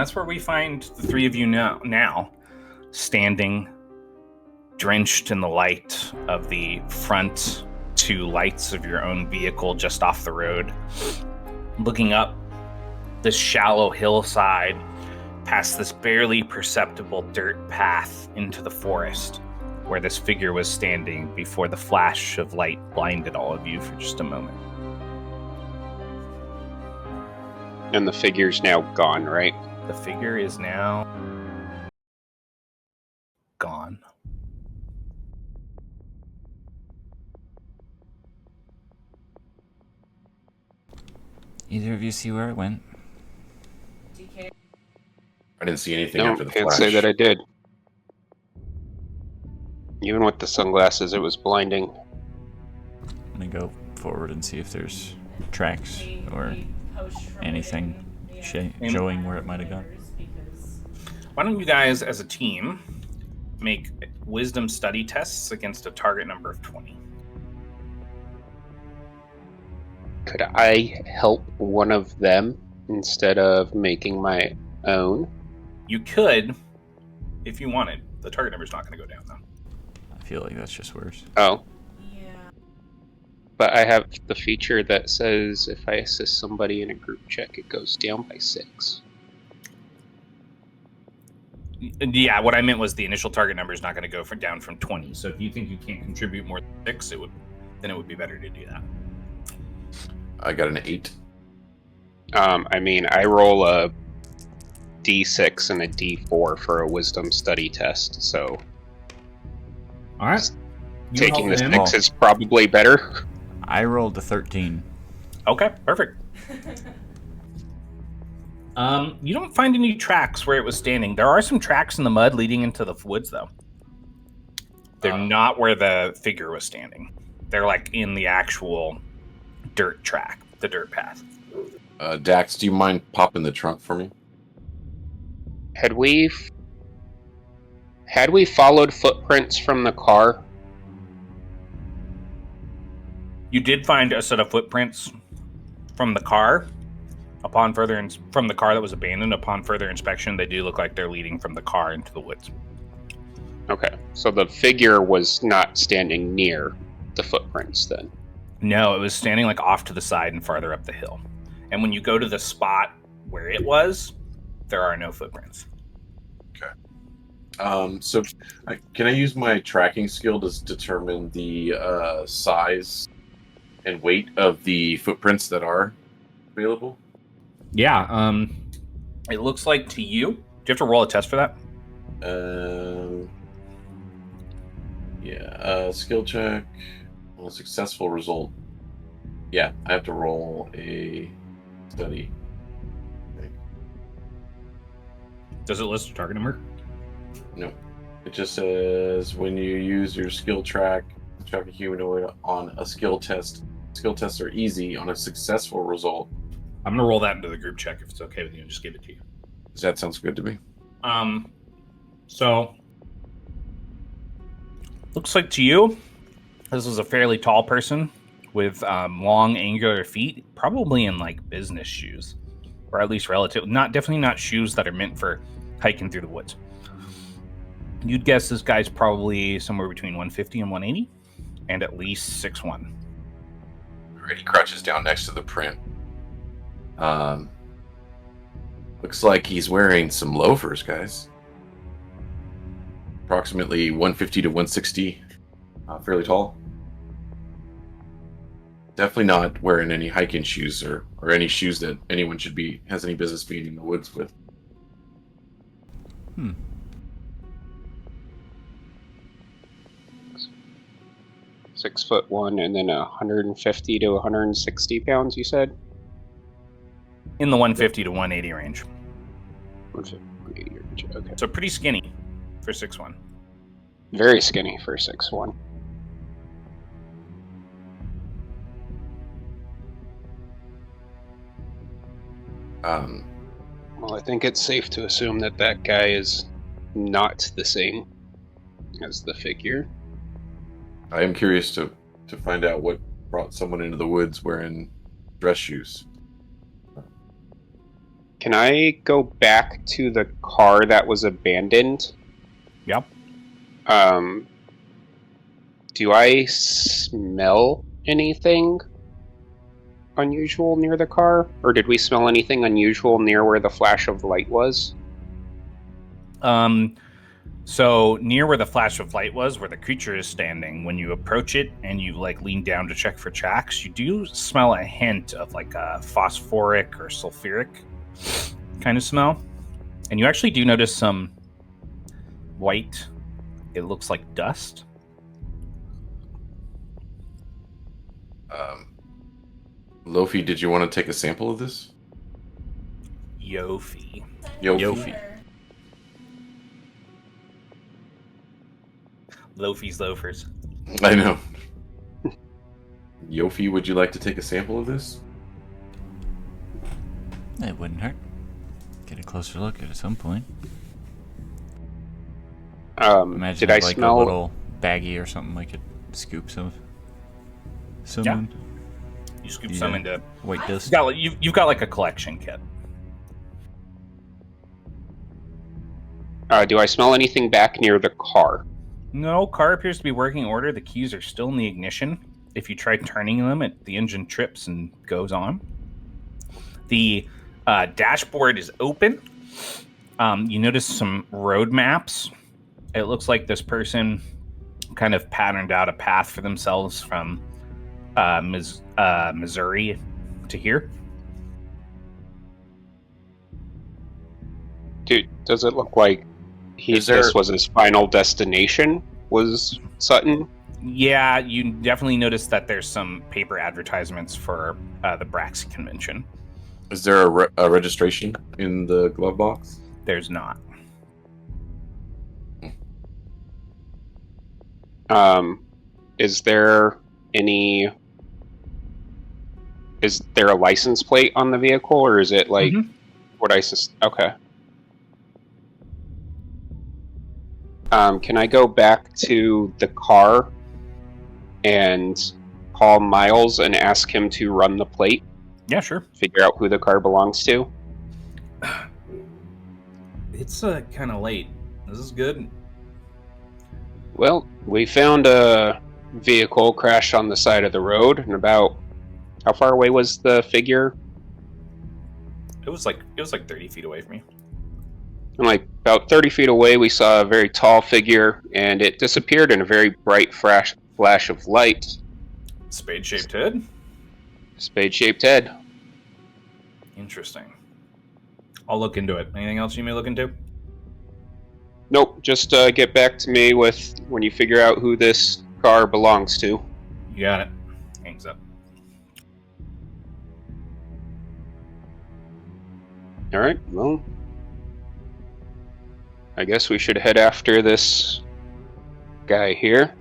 that's where we find the three of you now standing, drenched in the light of the front two lights of your own vehicle just off the road, looking up this shallow hillside past this barely perceptible dirt path into the forest where this figure was standing before the flash of light blinded all of you for just a moment. And the figure's now gone, right? The figure is now gone. Either of you see where it went? I didn't see anything No, after the can't flash. say that I did. Even with the sunglasses, it was blinding. I'm gonna go forward and see if there's tracks or anything showing where it might have gone. Why don't you guys, as a team, make wisdom study tests against a target number of 20? Could I help one of them instead of making my own? You could, if you wanted. The target number's not going to go down, though. I feel like that's just worse. Oh. Yeah. But I have the feature that says if I assist somebody in a group check, it goes down by 6. Yeah, what I meant was the initial target number is not going to go down from 20. So if you think you can't contribute more than 6, then it would be better to do that. I got an 8. I roll a D6 and a D4 for a wisdom study test, so All right. taking the 6 is probably better. I rolled a 13. Okay, perfect. You don't find any tracks where it was standing. There are some tracks in the mud leading into the woods, though. They're not where the figure was standing. They're like in the actual dirt track, the dirt path. Dax, do you mind popping the trunk for me? Had we followed footprints from the car? You did find a set of footprints from the car. From the car that was abandoned. Upon further inspection, they do look like they're leading from the car into the woods. Okay, so the figure was not standing near the footprints then? No, it was standing like off to the side and farther up the hill. And when you go to the spot where it was, there are no footprints. Okay. So can I use my tracking skill to determine the size and weight of the footprints that are available? Yeah, it looks like to you. Do you have to roll a test for that? Skill check. Well, successful result. Yeah, I have to roll a study. Does it list a target number? No. It just says when you use your skill track a humanoid on a skill test. Skill tests are easy. On a successful result. I'm gonna roll that into the group check if it's okay with you and just give it to you. That sounds good to me. So looks like to you, this was a fairly tall person with long, angular feet, probably in like business shoes, or at least relative. Definitely not shoes that are meant for hiking through the woods. You'd guess this guy's probably somewhere between 150 and 180, and at least 6'1". Alright, he crouches down next to the print. Looks like he's wearing some loafers, guys. Approximately 150 to 160, fairly tall. Definitely not wearing any hiking shoes or any shoes that anyone has any business being in the woods with. 6'1" and then 150 to 160 pounds, you said? In the 150 to 180 range. 150 range, okay. So pretty skinny for 6'1". Very skinny for 6'1". Well, I think it's safe to assume that guy is not the same as the figure. I am curious to find out what brought someone into the woods wearing dress shoes. Can I go back to the car that was abandoned? Yep. Do I smell anything unusual near the car? Or did we smell anything unusual near where the flash of light was? So near where the flash of light was, where the creature is standing, when you approach it and you like lean down to check for tracks, you do smell a hint of like a phosphoric or sulfuric kind of smell. And you actually do notice some white, it looks like dust. Lofi, did you want to take a sample of this? Yofi. Yofi. Lofi's loafers. I know. Yofi, would you like to take a sample of this? It wouldn't hurt. Get a closer look at it at some point. Imagine Did I like smell a little baggie or something like it scoops of some Yeah. You scoop some into white dust. you've got like a collection kit. do I smell anything back near the car? No, car appears to be working order. The keys are still in the ignition. If you try turning them, the engine trips and goes on. The dashboard is open. You notice some road maps. It looks like this person kind of patterned out a path for themselves from Missouri to here. Does it look like this was his final destination? Was Sutton? Yeah, you definitely notice that there's some paper advertisements for the Brax convention. Is there a registration in the glove box? There's not. Is there a license plate on the vehicle, or is it like okay. Can I go back to the car and call Miles and ask him to run the plate? Yeah, sure. Figure out who the car belongs to? It's kind of late. This is good. Well, we found a vehicle crashed on the side of the road, and about how far away was the figure? It was like 30 feet away from you. And like about 30 feet away, we saw a very tall figure, and it disappeared in a very bright flash of light. Spade-shaped head? Spade-shaped head. Interesting. I'll look into it. Anything else you may look into? Nope, just get back to me with when you figure out who this car belongs to. You got it. Hangs up. Alright, well, I guess we should head after this guy here.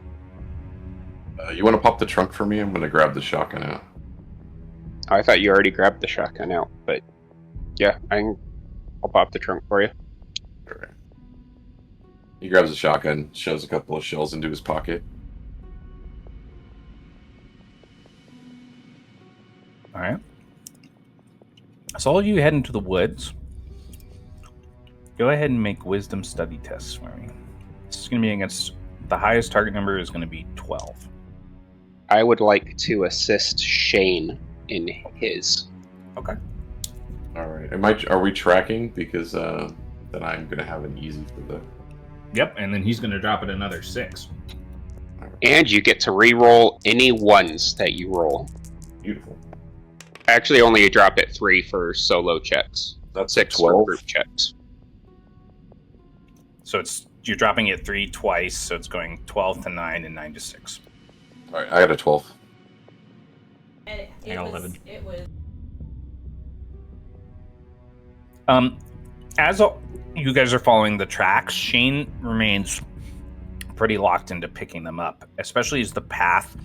You want to pop the trunk for me? I'm going to grab the shotgun out. Oh, I thought you already grabbed the shotgun out, but yeah, I'll pop the trunk for you. Alright. He grabs the shotgun, shoves a couple of shells into his pocket. Alright. So all of you head into the woods. Go ahead and make wisdom study tests for me. This is going to be against the highest target number is going to be 12. I would like to assist Shane in his. Okay. All right. Are we tracking? Because then I'm going to have an easy for the. Yep, and then he's going to drop it another 6. And you get to re-roll any ones that you roll. Beautiful. Actually, only you drop it 3 for solo checks. That's 6 12. for group checks. So you're dropping it 3 twice, so it's going 12 to 9 and 9 to 6. All right, I got a 12. I got 11. As you guys are following the tracks, Shane remains pretty locked into picking them up, especially as the path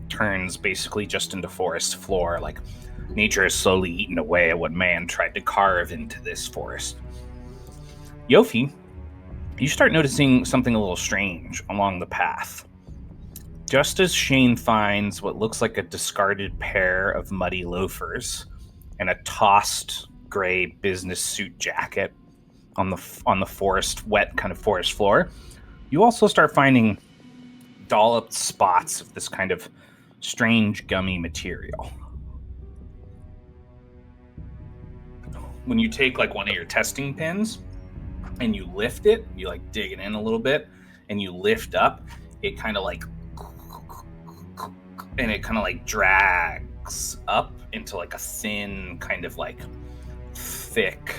turns basically just into forest floor. Like nature is slowly eating away at what man tried to carve into this forest. Yofi, you start noticing something a little strange along the path. Just as Shane finds what looks like a discarded pair of muddy loafers and a tossed gray business suit jacket on the wet kind of forest floor. You also start finding dolloped spots of this kind of strange gummy material. When you take like one of your testing pins and you lift it, you like dig it in a little bit and you lift up, it kind of like, and it kind of like drags up into like a thin kind of like thick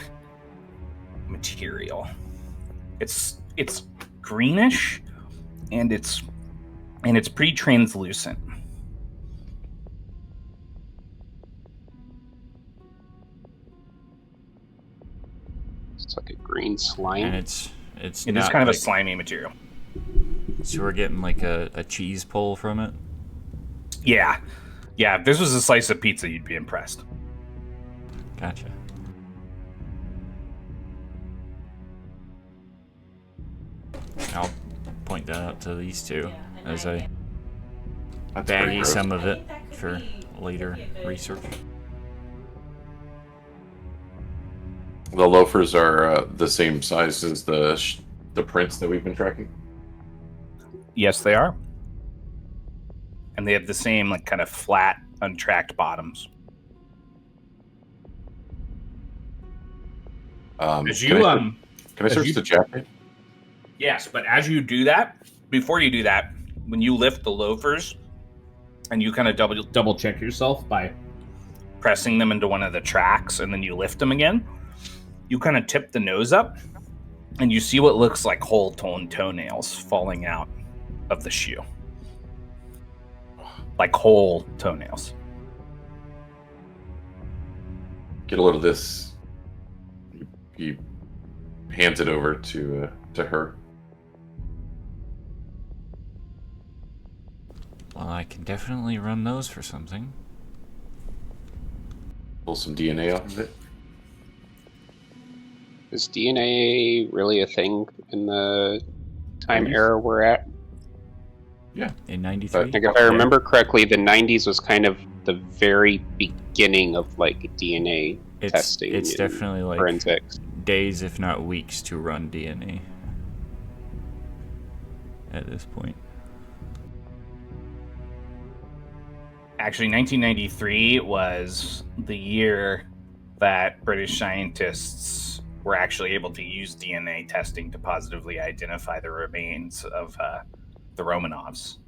material. It's greenish and it's pretty translucent. It's like a green slime. And it is kind of like a slimy material. So we're getting like a cheese pull from it? Yeah. If this was a slice of pizza, you'd be impressed. Gotcha. I'll point that out to these two as I baggy some of it for later research. The loafers are the same size as the prints that we've been tracking? Yes, they are. And they have the same like kind of flat, untracked bottoms. Can I search the jacket? Yes, but as you do that, before you do that, when you lift the loafers, and you kind of double check yourself by pressing them into one of the tracks, and then you lift them again, you kind of tip the nose up, and you see what looks like whole toenails falling out of the shoe. Like whole toenails. Get a little of this. He hands it over to her. Well, I can definitely run those for something. Pull some DNA off of it. Is DNA really a thing in the time 90s? era we're at? Yeah. In 93? Like, if I remember correctly, the 90s was kind of the very beginning of like DNA testing. It's definitely like forensics. Days, if not weeks, to run DNA at this point. Actually, 1993 was the year that British scientists were actually able to use DNA testing to positively identify the remains of the Romanovs.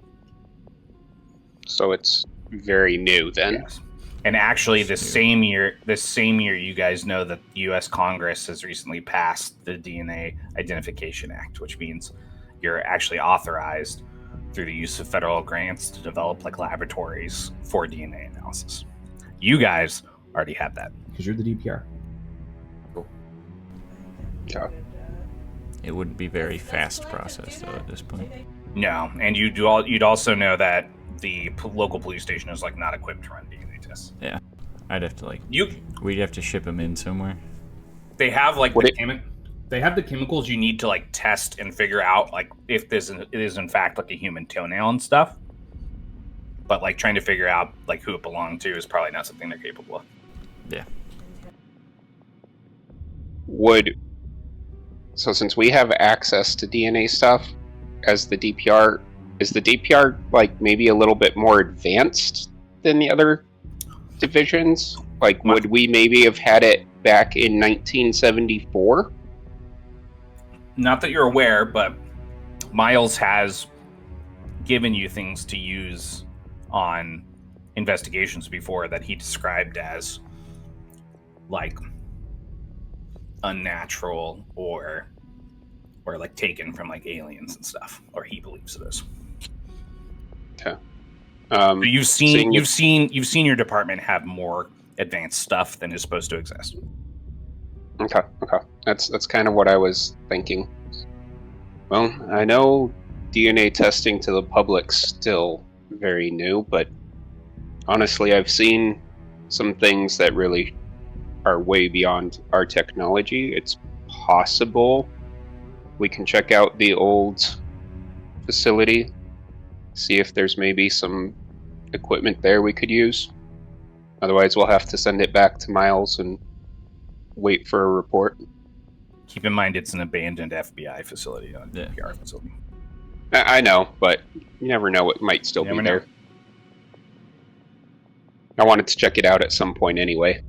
So it's very new then. Yes. And actually, this same year, you guys know that the U.S. Congress has recently passed the DNA Identification Act, which means you're actually authorized through the use of federal grants to develop like laboratories for DNA analysis. You guys already have that because you're the DPR. Cool. Yeah. It wouldn't be very fast process though at this point. No, and you'd also know that the local police station is like not equipped to run DNA tests. Yeah, I'd have to we'd have to ship them in somewhere. They have like they have the chemicals you need to like test and figure out like if it is in fact like a human toenail and stuff. But like trying to figure out like who it belonged to is probably not something they're capable of. Yeah. So since we have access to DNA stuff as the DPR, is the DPR like maybe a little bit more advanced than the other divisions? Like, would we maybe have had it back in 1974? Not that you're aware, but Miles has given you things to use on investigations before that he described as like unnatural or like taken from like aliens and stuff, or he believes it is. Okay. So you've seen your department have more advanced stuff than is supposed to exist. Okay. That's kind of what I was thinking. Well, I know DNA testing to the public's still very new, but honestly, I've seen some things that really are way beyond our technology. It's possible we can check out the old facility, see if there's maybe some equipment there we could use. Otherwise, we'll have to send it back to Miles and wait for a report. Keep in mind it's an abandoned FBI facility, not a PR facility. I know, but you never know. It might still be there. I wanted to check it out at some point anyway.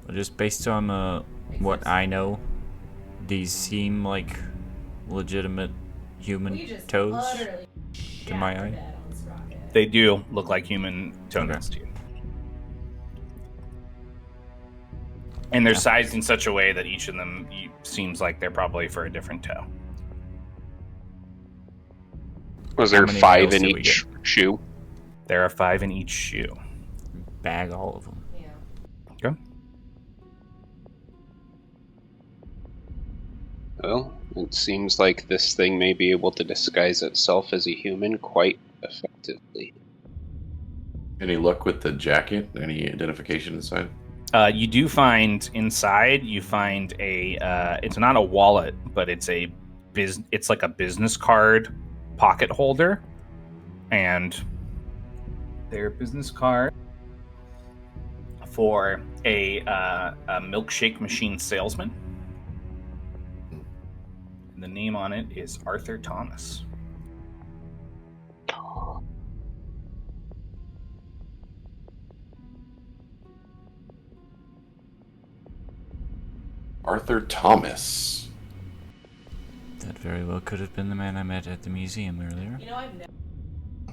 Well, just based on what I know, these seem like legitimate human toes to my eye. They do look like human toenails to you. And they're sized in such a way that each of them seems like they're probably for a different toe. Was there 5 in each shoe? There are 5 in each shoe. Bag all of them. Yeah. Okay. Well, it seems like this thing may be able to disguise itself as a human quite effectively. Any luck with the jacket? Any identification inside? You do find inside. You find a. It's not a wallet, but it's It's like a business card pocket holder, and their business card for a milkshake machine salesman. And the name on it is Arthur Thomas. Arthur Thomas. That very well could have been the man I met at the museum earlier.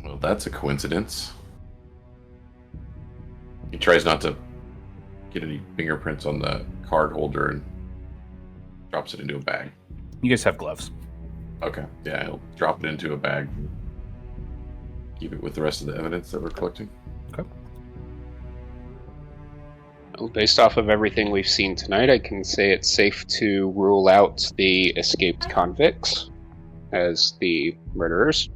Well, that's a coincidence. He tries not to get any fingerprints on the card holder and drops it into a bag. You guys have gloves. Okay, yeah, he'll drop it into a bag. Keep it with the rest of the evidence that we're collecting. Okay. Well, based off of everything we've seen tonight, I can say it's safe to rule out the escaped convicts as the murderers.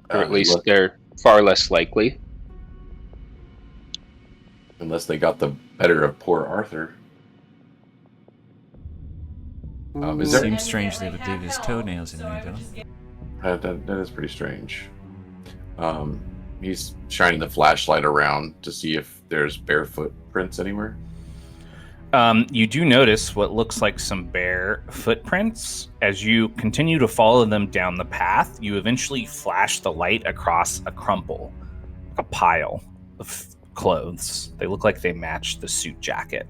Or at least they're far less likely. Unless they got the better of poor Arthur. It seems strange they would leave his toenails in there, though. That is pretty strange. He's shining the flashlight around to see if there's barefoot prints anywhere. You do notice what looks like some bare footprints. As you continue to follow them down the path, you eventually flash the light across a crumple, a pile of clothes. They look like they match the suit jacket.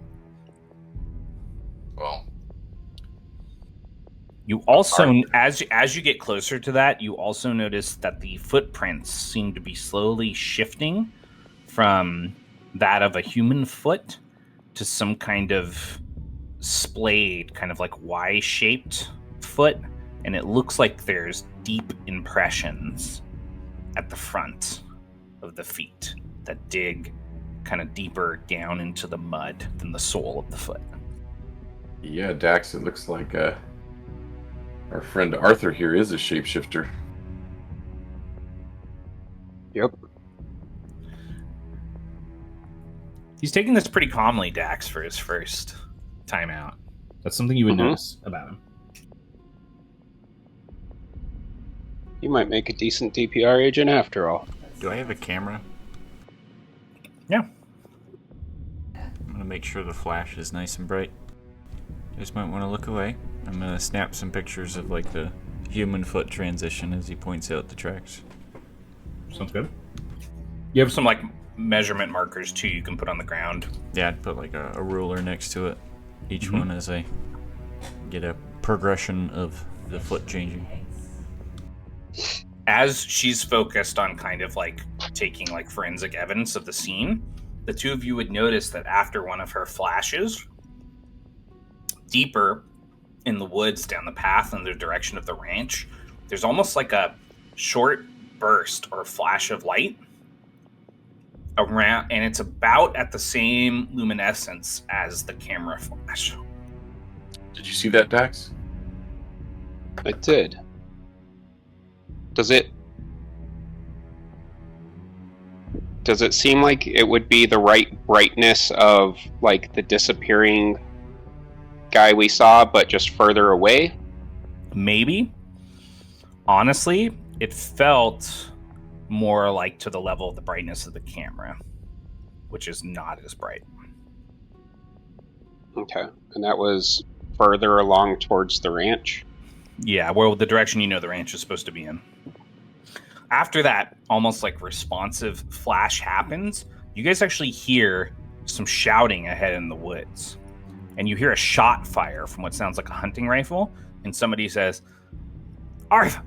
Well, you also, as you get closer to that, you also notice that the footprints seem to be slowly shifting from that of a human foot to some kind of splayed, kind of like Y-shaped foot, and it looks like there's deep impressions at the front of the feet that dig kind of deeper down into the mud than the sole of the foot. Yeah, Dax, it looks like our friend Arthur here is a shapeshifter. Yep. He's taking this pretty calmly, Dax, for his first time out. That's something you would notice about him. You might make a decent DPR agent after all. Do I have a camera? Yeah. I'm going to make sure the flash is nice and bright. You just might want to look away. I'm going to snap some pictures of like the human foot transition as he points out the tracks. Sounds good. You have some like measurement markers too you can put on the ground. Yeah, I'd put like a ruler next to it. Each one as I get a progression of the foot changing. As she's focused on kind of like taking like forensic evidence of the scene, the two of you would notice that after one of her flashes, deeper in the woods down the path in the direction of the ranch, there's almost like a short burst or flash of light around, and it's about at the same luminescence as the camera flash. Did you see that, Dax? I did. Does it seem like it would be the right brightness of like the disappearing guy we saw, but just further away? Maybe. Honestly, it felt more like to the level of the brightness of the camera, which is not as bright. Okay. And that was further along towards the ranch? Yeah, well, the direction you know the ranch is supposed to be in. After that, almost like responsive flash happens, you guys actually hear some shouting ahead in the woods. And you hear a shot fire from what sounds like a hunting rifle, and somebody says, Arthur!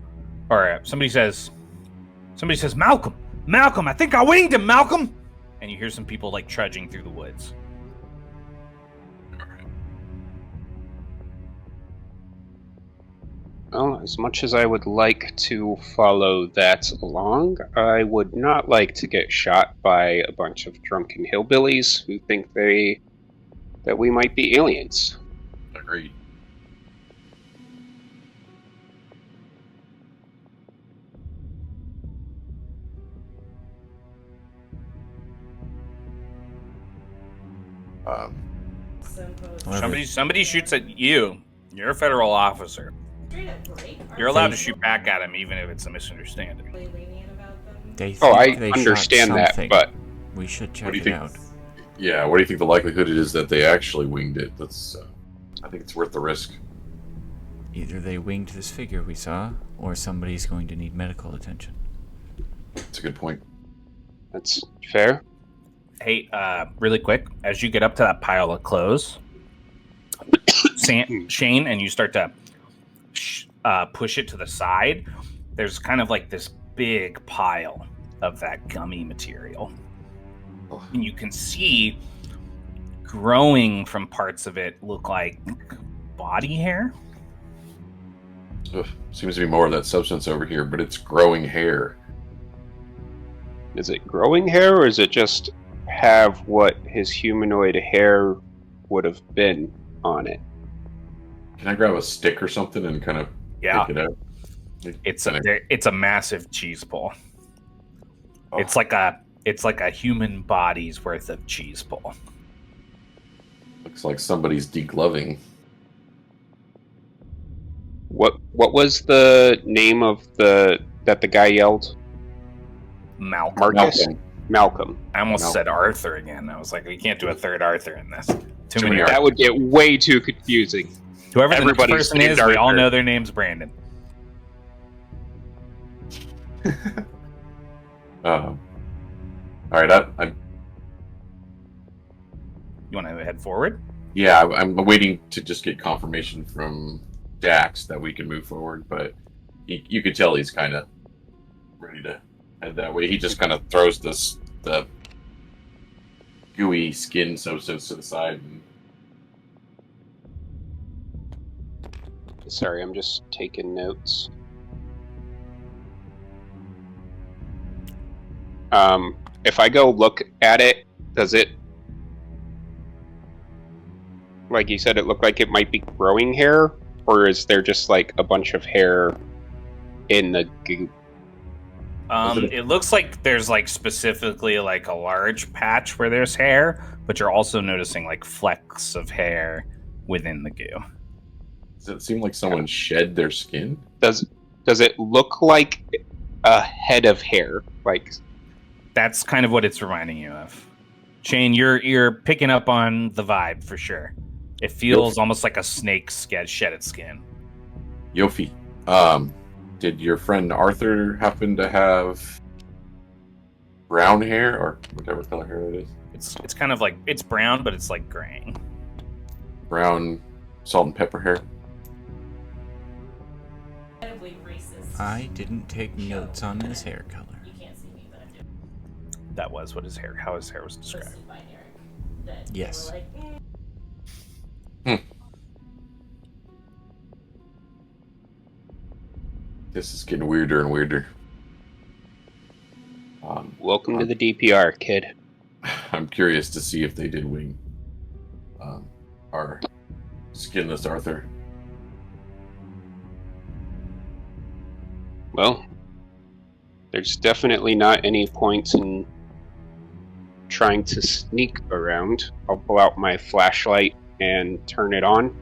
Or somebody says, Malcolm! Malcolm, I think I winged him, Malcolm! And you hear some people like trudging through the woods. Well, as much as I would like to follow that along, I would not like to get shot by a bunch of drunken hillbillies who think that we might be aliens. Agreed. Somebody shoots at you. You're a federal officer. You're allowed to shoot back at him, even if it's a misunderstanding. They think I they understand shot that, something. but We should check What do you it think? out. Yeah, what do you think the likelihood is that they actually winged it? That's, I think it's worth the risk. Either they winged this figure we saw, or somebody's going to need medical attention. It's a good point. that's fair. Hey, really quick, as you get up to that pile of clothes, Shane, and you start to push it to the side, there's kind of like this big pile of that gummy material. And you can see growing from parts of it look like body hair. Ugh, seems to be more of that substance over here, but it's growing hair. Is it growing hair, or is it just have what his humanoid hair would have been on it? Can I grab a stick or something and kind of Yeah, pick it out? it's a massive cheese pull. Oh. It's like a human body's worth of cheese pull. Looks like somebody's degloving. What was the name of that the guy yelled? Malcolm. Marcus? Malcolm. I almost Malcolm. said Arthur again. I was like, we can't do a third Arthur in this. Too many many Arthur. That would get way too confusing. Whoever the next Everybody's person named is, we all Arthur. know their name's Brandon. All right, I'm You want to head forward? yeah, I'm waiting to just get confirmation from Jax that we can move forward, but you could tell he's kind of ready to head that way. He just kind of throws the gooey skin substance to the side. And Sorry, I'm just taking notes. If I go look at it, does it, like you said, it looked like it might be growing hair, or is there just like a bunch of hair in the goop? It looks like there's like specifically like a large patch where there's hair, but you're also noticing like flecks of hair within the goo. does it seem like someone shed their skin? Does it look like a head of hair? Like, That's kind of what it's reminding you of. Shane, you're picking up on the vibe for sure. It feels almost like a snake shedded skin. Yofi, did your friend Arthur happen to have brown hair or whatever color hair it is? It's kind of like, it's brown, but it's like graying. Brown salt and pepper hair? I didn't take notes on his hair color. That was what how his hair was described. Yes. This is getting weirder and weirder. welcome to the DPR, kid. I'm curious to see if they did wing our skinless Arthur. Well, there's definitely not any point in trying to sneak around. I'll pull out my flashlight and turn it on.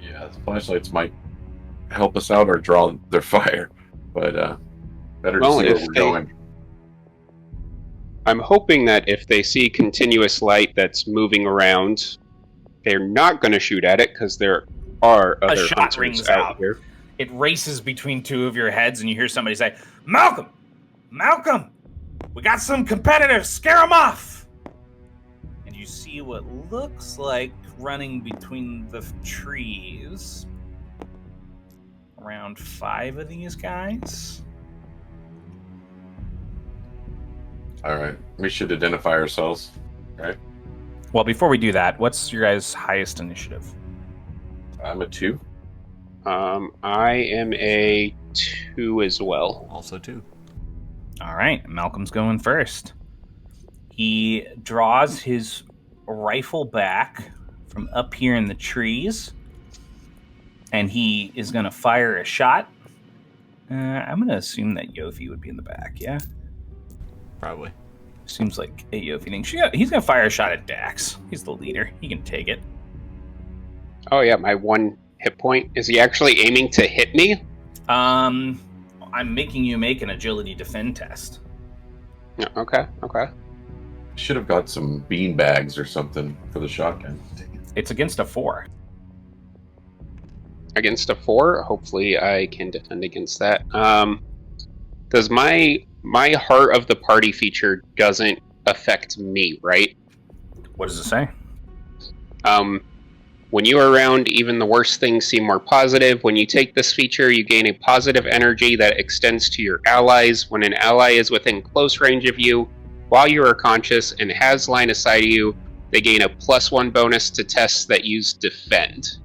Yeah, the flashlights might help us out or draw their fire, but Better to Well, see where if we're they- going. I'm hoping that if they see continuous light that's moving around, they're not going to shoot at it because there are A other shot hunters rings out out. here. It races between two of your heads, and you hear somebody say, Malcolm! Malcolm! We got some competitors! Scare them off! And you see what looks like running between the trees around 5 of these guys. All right, we should identify ourselves. Right. Well, before we do that, what's your guys' highest initiative? I'm a 2. I am a 2 as well. Also 2. All right, Malcolm's going first. He draws his rifle back from up here in the trees, and he is going to fire a shot. I'm going to assume that Yofi would be in the back, yeah? Probably. Seems like a Yofi thing. He's going to fire a shot at Dax. He's the leader. He can take it. Oh yeah, my 1 hit point. Is he actually aiming to hit me? I'm making you make an agility defend test. No, okay. Should have got some bean bags or something for the shotgun. It's against a 4. Against a 4, hopefully I can defend against that. Does my heart of the party feature doesn't affect me, right? What does it say? When you are around, even the worst things seem more positive. When you take this feature, you gain a positive energy that extends to your allies. When an ally is within close range of you, while you are conscious and has line of sight of you, they gain a +1 bonus to tests that use defend.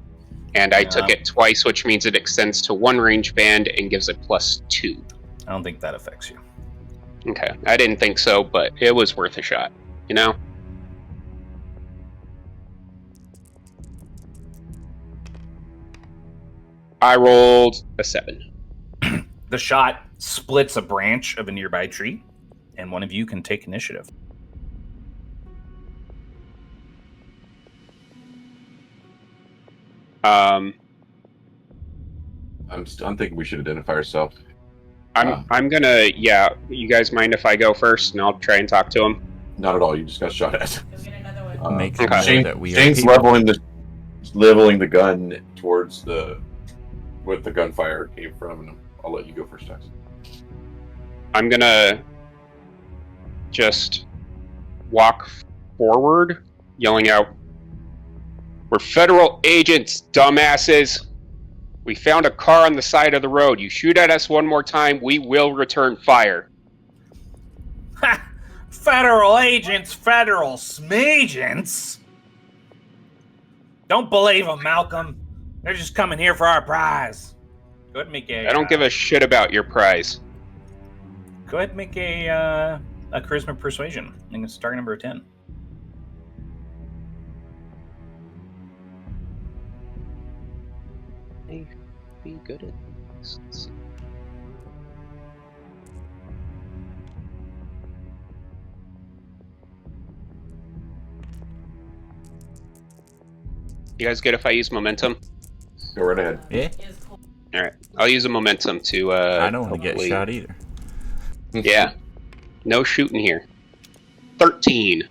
And I took it twice, which means it extends to 1 range band and gives a +2. I don't think that affects you. Okay, I didn't think so, but it was worth a shot, you know? I rolled a 7. The shot splits a branch of a nearby tree, and one of you can take initiative. I'm thinking we should identify ourselves. gonna, yeah, you guys mind if I go first and I'll try and talk to him? Not at all. You just got shot at. Go get another one. Make okay. sure that we are Shane's people. leveling the gun towards where the gunfire came from, and I'll let you go first, Dax. I'm gonna just walk forward, yelling out, "We're federal agents, dumbasses! We found a car on the side of the road. You shoot at us one more time, we will return fire." Ha! Federal agents, federal smagents. Don't believe them, Malcolm. They're just coming here for our prize. Go ahead and make a. I don't give a shit about your prize. Go ahead and make a charisma persuasion. I think it's target number 10. Be good at this. Let's see. You guys good if I use momentum? Go right ahead. Yeah, Is cool. Alright. I'll use a momentum to I don't want to get hopefully- shot either. Yeah. No shooting here. 13.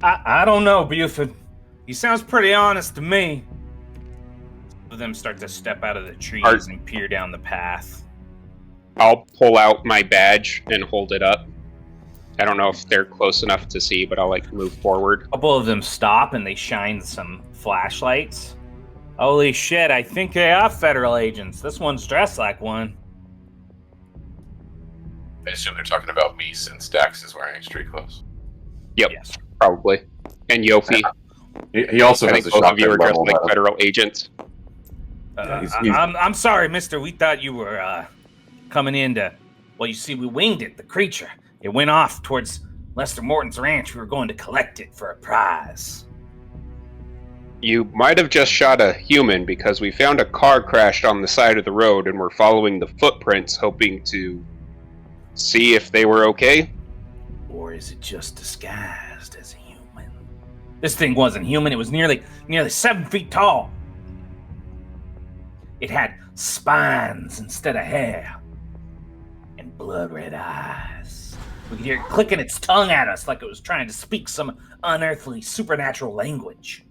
I don't know, Buford. He sounds pretty honest to me. Both of them start to step out of the trees and peer down the path. I'll pull out my badge and hold it up. I don't know if they're close enough to see, but I'll like move forward. A couple of them stop and they shine some flashlights. Holy shit, I think they are federal agents. This one's dressed like one. I assume they're talking about me since Dax is wearing street clothes. Yep, Yes. probably. And Yofi. He also I has think a both of you shotgun are dressed level. like federal agents. Yeah, he's- I'm sorry, mister. We thought you were coming in to... Well, you see, we winged it, the creature. It went off towards Lester Morton's ranch. We were going to collect it for a prize. You might have just shot a human because we found a car crashed on the side of the road and we're following the footprints hoping to see if they were okay. Or is it just disguised as a human? This thing wasn't human. It was nearly 7 feet tall. It had spines instead of hair. And blood-red eyes. We could hear it clicking its tongue at us like it was trying to speak some unearthly supernatural language.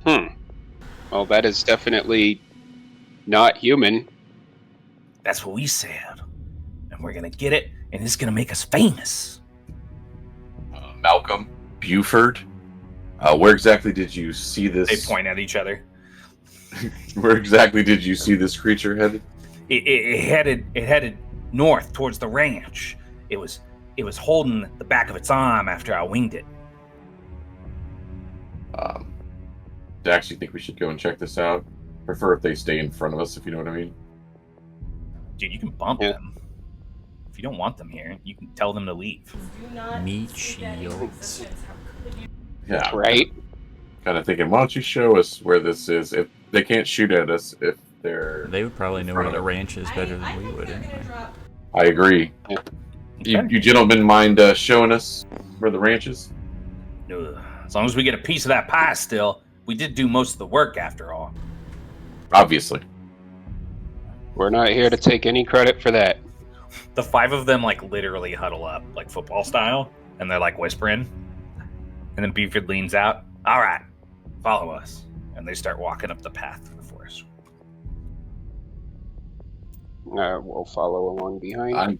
Well, that is definitely not human. That's what we said. And we're gonna get it, and it's gonna make us famous. Malcolm, Buford, where exactly did you see this? They point at each other. Where exactly did you see this creature headed? It headed north towards the ranch. It was holding the back of its arm after I winged it. Dax, you think we should go and check this out? Prefer if they stay in front of us, if you know what I mean. Dude, you can bump them. If you don't want them here, you can tell them to leave. Meat shields. Yeah. Right? Kind of thinking, why don't you show us where this is? If they can't shoot at us, if they're... They would probably know where the ranch is better than we would, anyway. I agree. Okay. You gentlemen mind showing us where the ranch is? As long as we get a piece of that pie still, we did do most of the work after all. Obviously. We're not here to take any credit for that. The 5 of them literally huddle up, like football style, and they're whispering. And then Buford leans out. All right, follow us. And they start walking up the path through the forest. We'll follow along behind.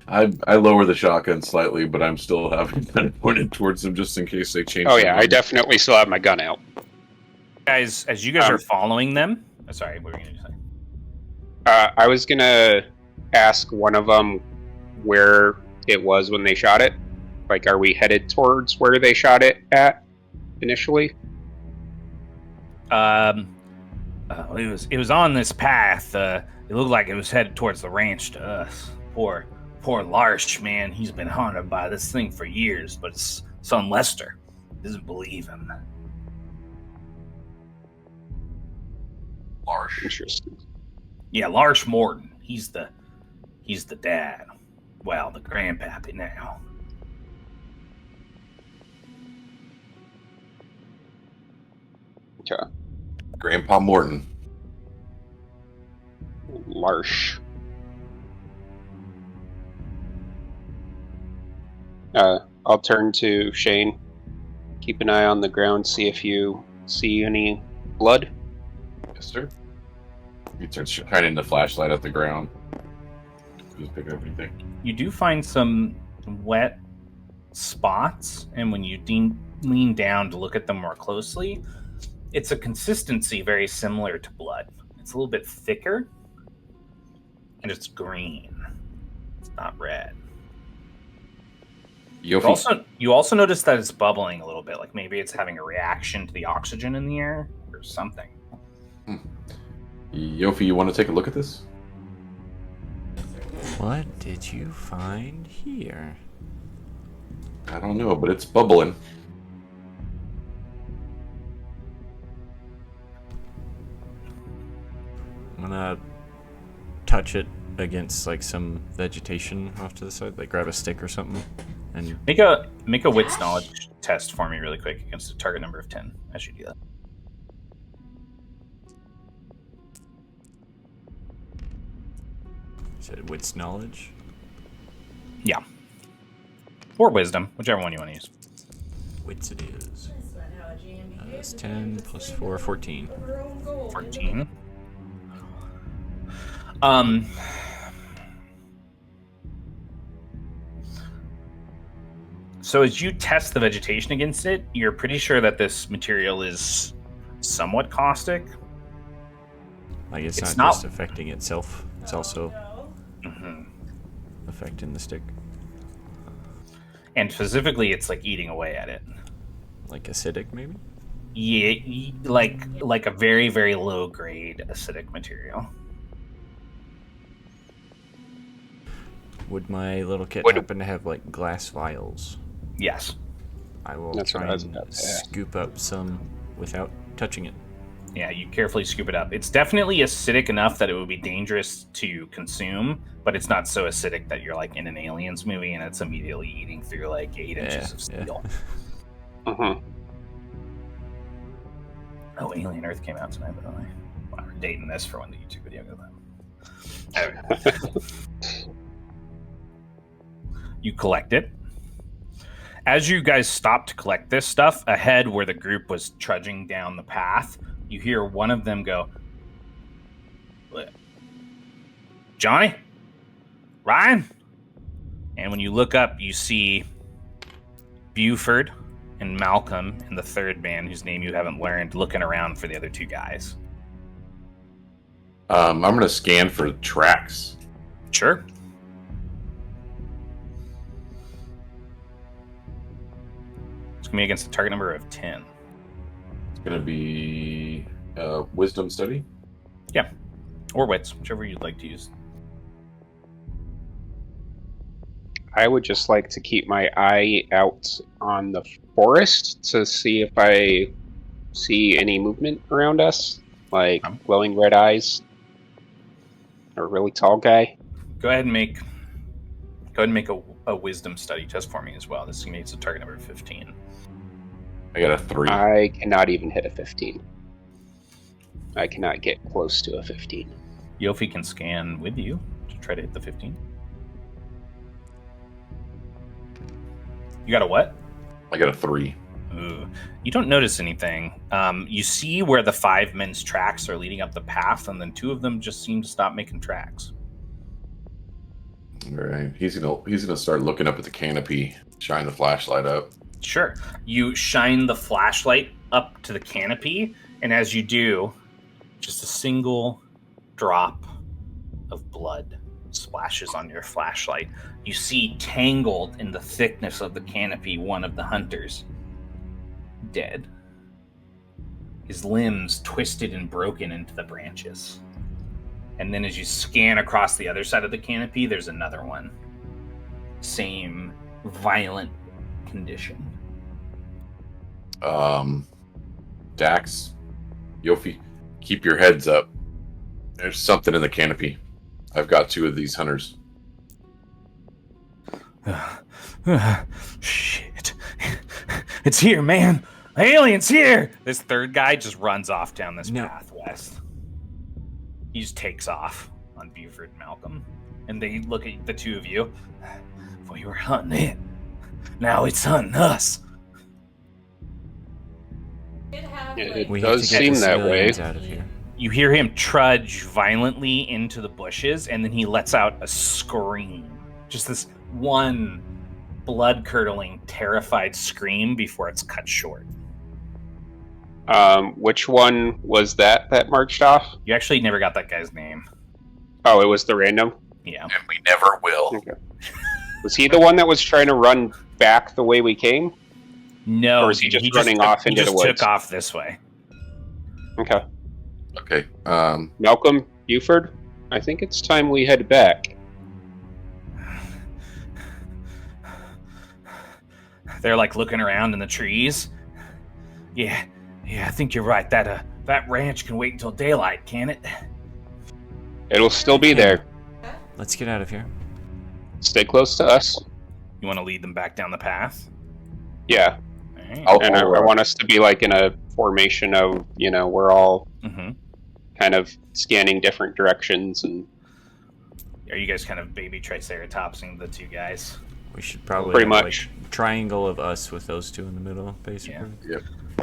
I lower the shotgun slightly, but I'm still having kind of pointed towards them just in case they change. Oh yeah, I definitely still have my gun out. Guys, as you guys are following them... sorry, what were you going to say? I was going to ask one of them where it was when they shot it. Are we headed towards where they shot it at initially? It was on this path. It looked like it was headed towards the ranch to us. Poor Larsh, man. He's been haunted by this thing for years, but his son Lester doesn't believe him. Larsh. Interesting. Yeah, Larsh Morton. He's the dad. Well, the grandpappy now. Okay. Grandpa Morton. Larsh. I'll turn to Shane. Keep an eye on the ground, see if you see any blood. Yes, sir. He starts shining the flashlight at the ground. Just pick up anything. You do find some wet spots, and when you lean down to look at them more closely, it's a consistency very similar to blood. It's a little bit thicker, and it's green. It's not red. You also notice that it's bubbling a little bit, like maybe it's having a reaction to the oxygen in the air or something. Yofi, you want to take a look at this? What did you find here? I don't know, but it's bubbling. I'm gonna touch it against some vegetation off to the side, grab a stick or something, and make a wits knowledge test for me really quick against a target number of 10 as you do that. said wits knowledge. Yeah. Or wisdom, whichever one you want to use. Wits it is. That's 10 plus 4, 14. 14. So as you test the vegetation against it, you're pretty sure that this material is somewhat caustic. It's not just affecting itself, it's also Mm-hmm. affecting the stick. And specifically, it's eating away at it. Like acidic, maybe? Yeah, like a very, very low grade acidic material. Would my little kit happen to have glass vials? Yes. I will That's try what I was and about to ask. scoop up some without touching it. Yeah, you carefully scoop it up. It's definitely acidic enough that it would be dangerous to consume, but it's not so acidic that you're in an Aliens movie and it's immediately eating through 8 inches of steel. Uh-huh. Oh, Alien Earth came out tonight, by the way. Well, we're dating this for when the YouTube video goes out. You collect it. As you guys stop to collect this stuff, ahead where the group was trudging down the path, you hear one of them go, Johnny? Ryan? And when you look up, you see Buford and Malcolm and the third man, whose name you haven't learned, looking around for the other two guys. I'm going to scan for tracks. Sure. It's going to be against a target number of 10. It's going to be wisdom study. Yeah. Or wits, whichever you'd like to use. I would just like to keep my eye out on the forest to see if I see any movement around us, like glowing red eyes, or a really tall guy. Go ahead and make a wisdom study test for me as well. This makes a target number 15. I got a 3. I cannot even hit a 15. I cannot get close to a 15. Yofi can scan with you to try to hit the 15. You got a what? I got a 3. Ooh. You don't notice anything. You see where the 5 men's tracks are leading up the path, and then 2 of them just seem to stop making tracks. All right, he's gonna start looking up at the canopy, shine the flashlight up. Sure. You shine the flashlight up to the canopy, and as you do, just a single drop of blood splashes on your flashlight. You see tangled in the thickness of the canopy one of the hunters, dead. His limbs twisted and broken into the branches. And then as you scan across the other side of the canopy, there's another one. Same violent condition. Dax, Yofi, keep your heads up. There's something in the canopy. I've got 2 of these hunters. Shit. It's here, man. Alien's here. This third guy just runs off down this path west. He just takes off on Buford and Malcolm. And they look at the 2 of you. We were hunting it. Now it's hunting us. It does seem that way. Out of here. You hear him trudge violently into the bushes, and then he lets out a scream. Just this one blood-curdling, terrified scream before it's cut short. Which one was that marched off? You actually never got that guy's name. Oh, it was the random? Yeah. And we never will. Okay. Was he the one that was trying to run back the way we came? No. Or is he just running off into the woods? He just took off this way. Okay. Okay. Malcolm, Buford, I think it's time we head back. They're like looking around in the trees. Yeah, I think you're right. That ranch can wait until daylight, can it? It'll still be there. Let's get out of here. Stay close to us. You want to lead them back down the path? Yeah. All right. And I want us to be like in a formation of, we're all kind of scanning different directions. And are you guys kind of baby triceratopsing the 2 guys? We should probably pretty have, much triangle of us with those 2 in the middle, basically. Yeah.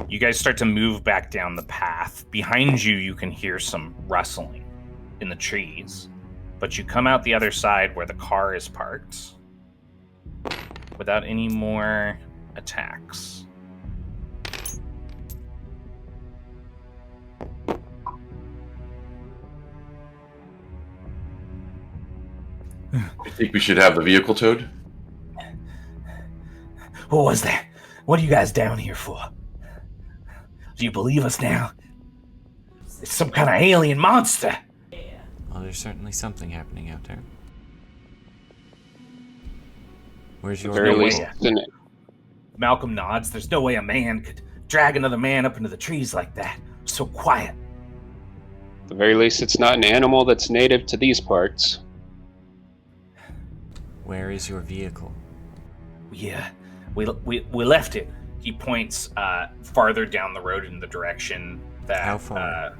You guys start to move back down the path. Behind you, you can hear some rustling in the trees. But you come out the other side where the car is parked without any more attacks. You think we should have the vehicle towed? What was that? What are you guys down here for? Do you believe us now? It's some kind of alien monster. Well, there's certainly something happening out there. Where's your very no least, way. Malcolm nods. There's no way a man could drag another man up into the trees like that. So quiet. At the very least, it's not an animal that's native to these parts. Where is your vehicle? Yeah, we left it. He points farther down the road in the direction that. How far?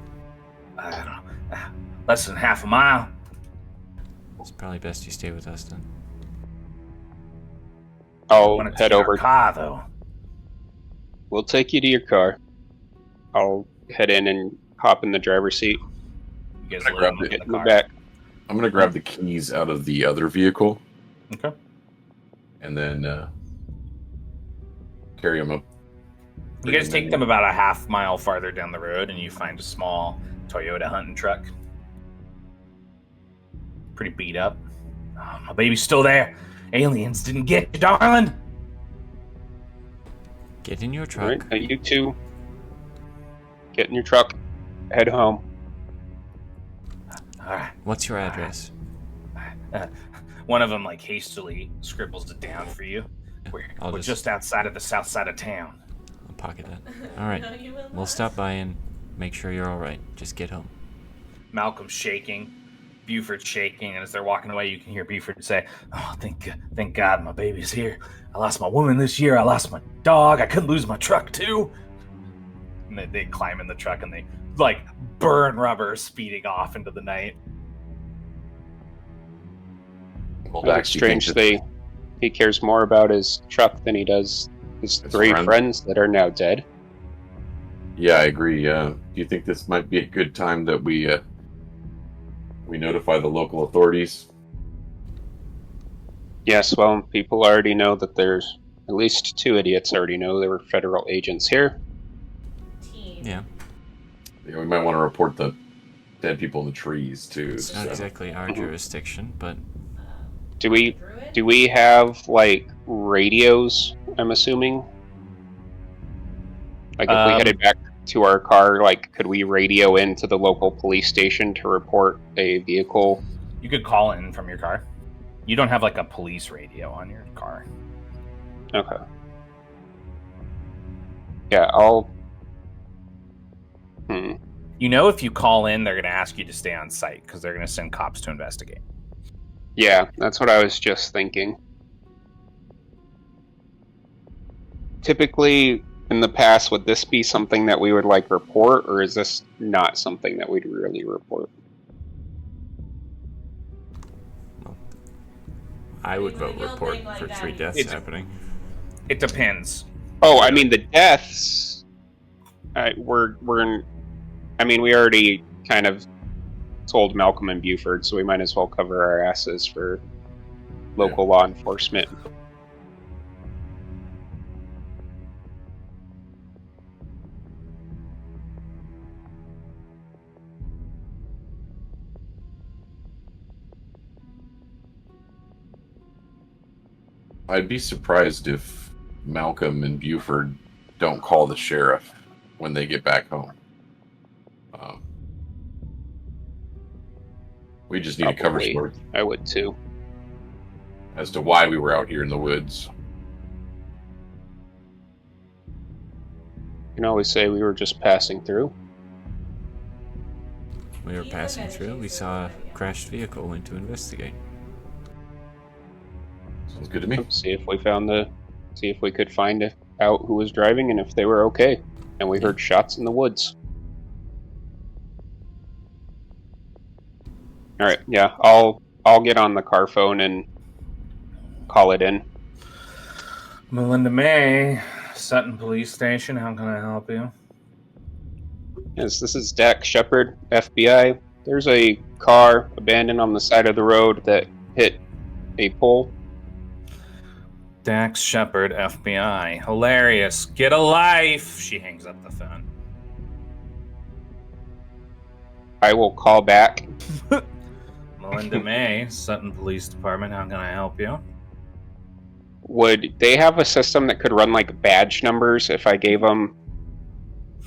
I don't know, less than half a mile. It's probably best you stay with us then. I'll When it's head in our over. car, though. We'll take you to your car. I'll head in and hop in the driver's seat. You guys I load grabbed him up it. in Get the in the car. back. I'm gonna grab the keys out of the other vehicle Okay. and then carry them up. You guys take them about a half mile farther down the road, and you find a small Toyota hunting truck. Pretty beat up. Oh, my baby's still there. Aliens didn't get you, darling. Get in your All truck. right, now you two get in your truck. Head home. All right. What's your address? One of them like hastily scribbles it down for you. I'll We're just outside of the south side of town. I'll pocket that. All right. We'll stop by and make sure you're all right. Just get home. Malcolm's shaking, Buford's shaking, and as they're walking away, you can hear Buford say, "Oh, thank God my baby's here. I lost my woman this year. I lost my dog. I couldn't lose my truck too." And they climb in the truck and they like burn rubber, speeding off into the night. Well, It's Dax, do you think strange he cares more about his truck than he does his His 3 friend? friends that are now dead. Yeah, I agree. Do you think this might be a good time that we notify the local authorities? Yes, well, people already know that there's at least 2 idiots already know there were federal agents here. Yeah. Yeah, we might want to report the dead people in the trees too. It's not exactly our jurisdiction, but Do we have like radios, I'm assuming? Like if we headed back to our car, like could we radio into the local police station to report a vehicle? You could call in from your car. You don't have like a police radio on your car. Okay. Yeah, I'll You know, if you call in, they're going to ask you to stay on site because they're going to send cops to investigate. Yeah, that's what I was just thinking. Typically, in the past, would this be something that we would like report, or is this not something that we'd really report? I would vote report for 3 deaths happening. It depends. Oh, I mean the deaths. We already kind of told Malcolm and Buford, so we might as well cover our asses for local law enforcement. I'd be surprised if Malcolm and Buford don't call the sheriff when they get back home. We just need a cover Probably. story I would too. as to why we were out here in the woods. You can always say we were just passing through. We were passing through. We saw a crashed vehicle. Went to investigate. Sounds good to me. See if we could find out who was driving and if they were okay. And we heard shots in the woods. All right, yeah, I'll get on the car phone and call it in. Melinda May, Sutton Police Station. How can I help you? Yes, this is Dak Shepard, FBI. There's a car abandoned on the side of the road that hit a pole. Dax Shepard, FBI. Hilarious. Get a life. She hangs up the phone. I will call back. Melinda May, Sutton Police Department. How can I help you? Would they have a system that could run like badge numbers if I gave them?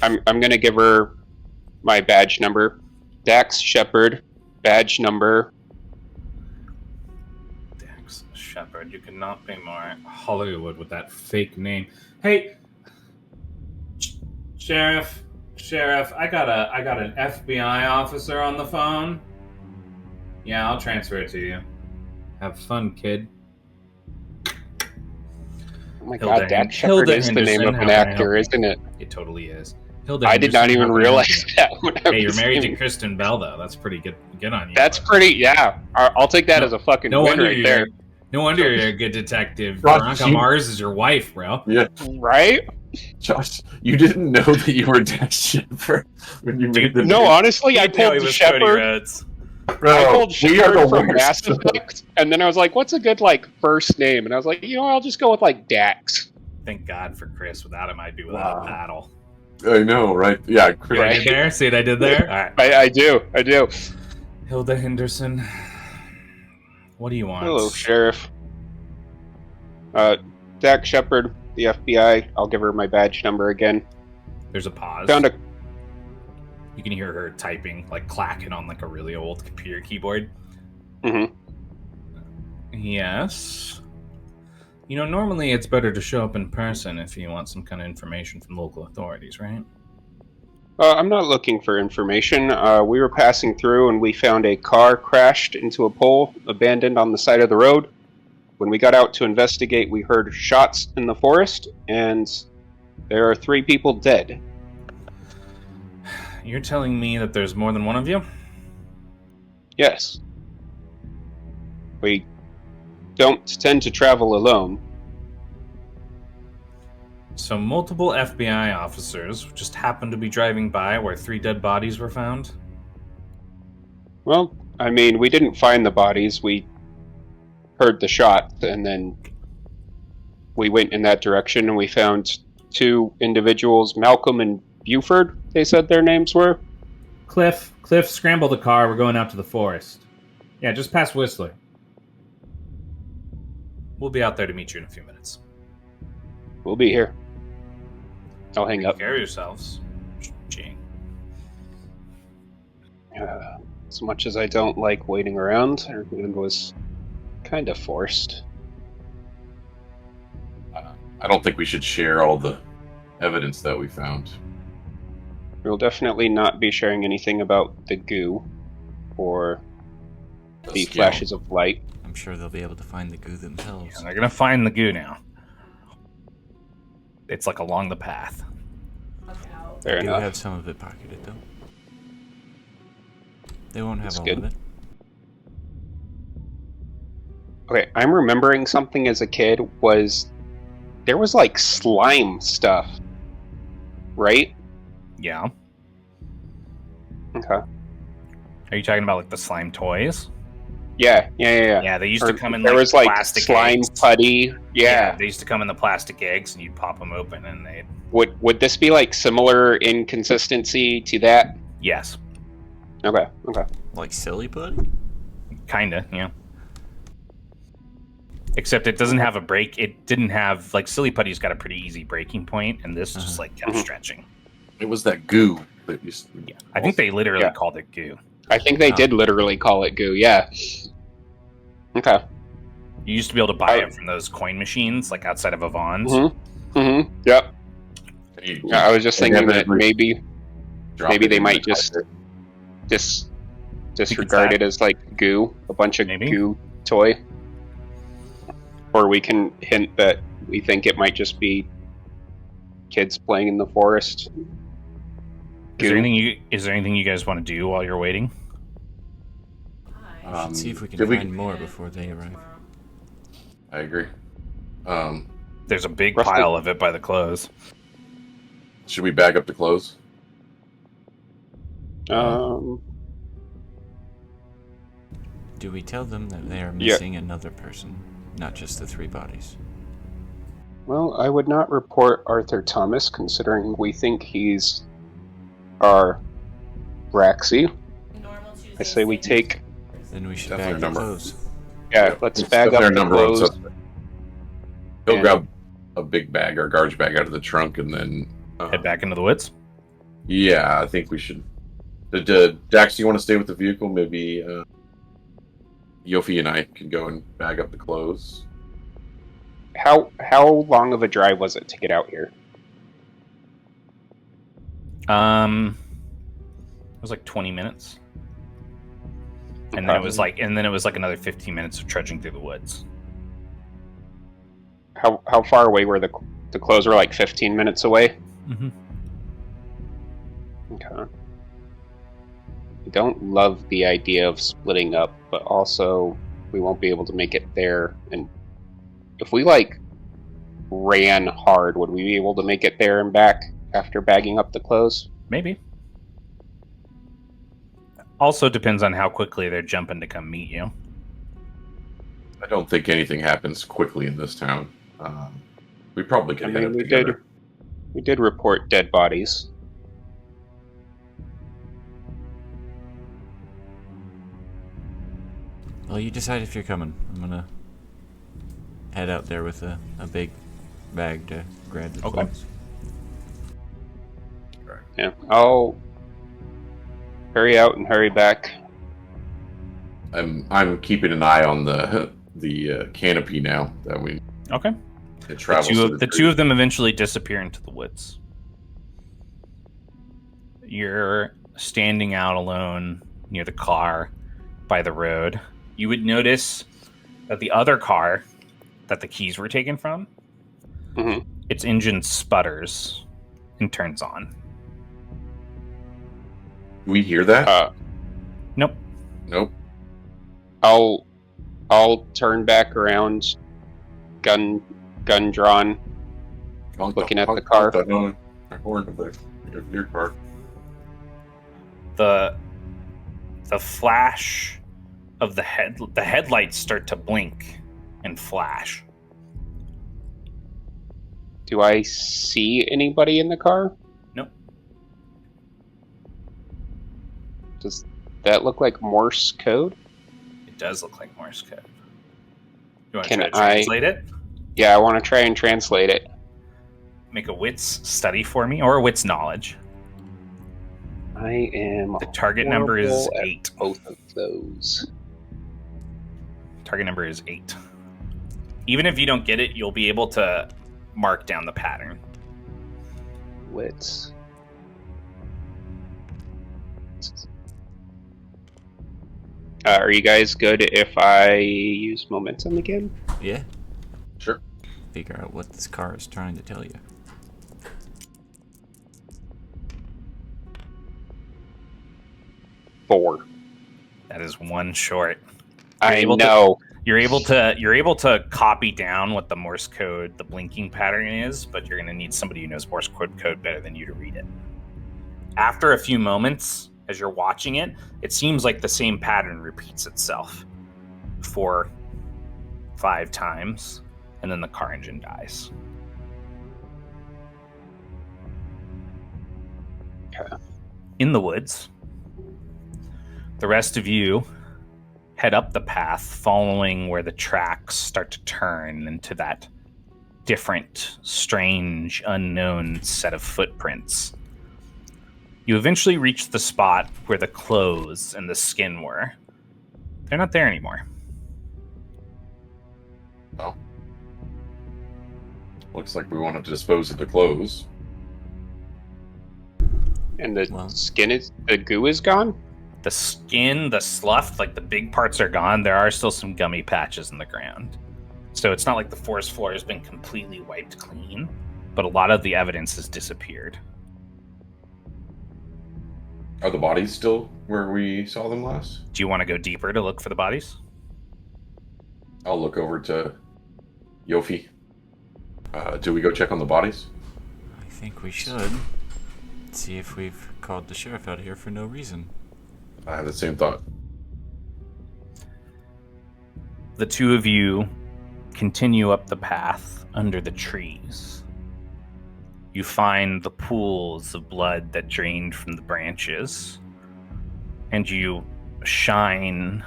I'm gonna give her my badge number. Dax Shepard, badge number. Dax Shepard. You cannot be more Hollywood with that fake name. Hey, Sheriff, I got an FBI officer on the phone. Yeah, I'll transfer it to you. Have fun, kid. Oh my Hilda god, Dax Shepard is the name Henderson, of how an can I actor, help you? isn't it? It totally is. Hilda I did Henderson, not even how can I help realize you? that. When I Hey, you're was married to in- Kristen Bell, though. That's pretty good. Good on you. That's pretty. Yeah, I'll take that No- as a fucking No win wonder right you're. there. No wonder you're a good detective. Josh, Veronica she- Mars is your wife, bro. Yeah, Right? Josh, you didn't know that you were Dax Shepard when you made the No, name. honestly, I Didn't know pulled he was Cody Shepard. Rhodes. Bro, I pulled we are the Shepard from winners. Mass Effect, and then I was like, "What's a good like first name?" And I was like, I'll just go with like Dax. Thank God for Chris. Without him, I'd be without Wow. a paddle. I know, right? Yeah, See what I did there? See what I did there? All right. I do. Hilda Henderson. What do you want? Hello, Sheriff. Dax Shepard, the FBI. I'll give her my badge number again. There's a pause. Found a. You can hear her typing, like clacking on like a really old computer keyboard. Mhm. Yes. Normally it's better to show up in person if you want some kind of information from local authorities, right? I'm not looking for information. We were passing through and we found a car crashed into a pole, abandoned on the side of the road. When we got out to investigate, we heard shots in the forest, and there are 3 people dead. You're telling me that there's more than one of you? Yes. We don't tend to travel alone. So multiple FBI officers just happened to be driving by where 3 dead bodies were found? Well, I mean, we didn't find the bodies. We heard the shots, and then we went in that direction, and we found 2 individuals, Malcolm and Buford, they said their names were. Cliff, scramble the car. We're going out to the forest. Yeah, just past Whistler. We'll be out there to meet you in a few minutes. We'll be here. I'll hang Take up. care of yourselves. Gee. As much as I don't like waiting around, it was kind of forced. I don't think we should share all the evidence that we found. We'll definitely not be sharing anything about the goo or the scale. flashes of light. I'm sure they'll be able to find the goo themselves. They're gonna find the goo now. It's like along the path. Fair I do enough. have some of it pocketed, though. They won't have That's all good. of it. Okay, I'm remembering something as a kid was there was like slime stuff, right? Yeah. Okay. Are you talking about like the slime toys? Yeah. Yeah, they used Or to come in there like was like plastic slime eggs. putty. Yeah. They used to come in the plastic eggs, and you'd pop them open, and they'd. Would this be like similar in consistency to that? Yes, Okay. Like silly pud? kinda. Yeah. Except it doesn't have a break. It didn't have like Silly Putty's got a pretty easy breaking point, and this just like kept Mhm. stretching. It was that goo that used to... Yeah, I think they literally Yeah. called it goo. I think they Oh. did literally call it goo. Yeah. Okay. You used to be able to buy it from those coin machines, like outside of Avon's. Yep. You- Yeah, I was just you thinking that inevitably maybe drop maybe it they in might the just it's disregard that. it as like goo, a bunch of Maybe. goo toy. Or we can hint that we think it might just be kids playing in the forest. Is there anything you guys want to do while you're waiting? We should see if we can did find more before they arrive. I agree. There's a big Roughly- pile of it by the clothes. Should we bag up the clothes? Do we tell them that they are Yeah. missing another person, not just the 3 bodies? Well, I would not report Arthur Thomas, considering we think he's our Braxy. I say we take. Then we should Definitely bag the number. clothes. Yeah, let's It's bag up definitely the our number one clothes. suspect. He'll And- grab a big bag or garbage bag out of the trunk and then... Head back into the woods. Yeah, I think we should... Dax, do you want to stay with the vehicle? Maybe Yofi and I can go and bag up the clothes. How long of a drive was it to get out here? It was like 20 minutes. And then it was like another 15 minutes of trudging through the woods. How far away were the clothes? Were like 15 minutes away. Mm-hmm. Okay. I don't love the idea of splitting up, but also we won't be able to make it there. And if we ran hard, would we be able to make it there and back after bagging up the clothes? Maybe. Also depends on how quickly they're jumping to come meet you. I don't think anything happens quickly in this town. We probably could head up we together. did report dead bodies. Well, you decide if you're coming. I'm gonna head out there with a big bag to grab the Okay. clothes. Yeah, I'll hurry out and hurry back. I'm keeping an eye on the canopy now that we Okay. it travels. The two of them eventually disappear into the woods. You're standing out alone near the car by the road. You would notice that the other car that the keys were taken from, Mhm. its engine sputters and turns on. We hear that? Nope. Nope. I'll turn back around, gun drawn, looking at the car. Horn of your car. The flash of the headlights start to blink and flash. Do I see anybody in the car? Nope. Does that look like Morse code? It does look like Morse code. You want to Can try to I- translate it? Yeah, I want to try and translate it. Make a wits study for me, or a wits knowledge. I am The target number is horrible at 8. both of those. Target number is 8. Even if you don't get it, you'll be able to mark down the pattern. Wits. Are you guys good if I use momentum again? Yeah. Sure. Figure out what this car is trying to tell you. Four. That is one short. I able to- know. You're able to copy down what the Morse code, the blinking pattern is, but you're going to need somebody who knows Morse code better than you to read it. After a few moments, as you're watching it, it seems like the same pattern repeats itself 4, 5 times, and then the car engine dies. Okay. In the woods, the rest of you head up the path, following where the tracks start to turn into that different, strange, unknown set of footprints. You eventually reach the spot where the clothes and the skin were. They're not there anymore. Well, looks like we wanted to dispose of the clothes. And the Well. the goo is gone? The skin, the slough, like the big parts are gone. There are still some gummy patches in the ground. So it's not like the forest floor has been completely wiped clean, but a lot of the evidence has disappeared. Are the bodies still where we saw them last? Do you want to go deeper to look for the bodies? I'll look over to Yofi. Do we go check on the bodies? I think we should. See if we've called the sheriff out here for no reason. I have the same thought. The two of you continue up the path under the trees. You find the pools of blood that drained from the branches, and you shine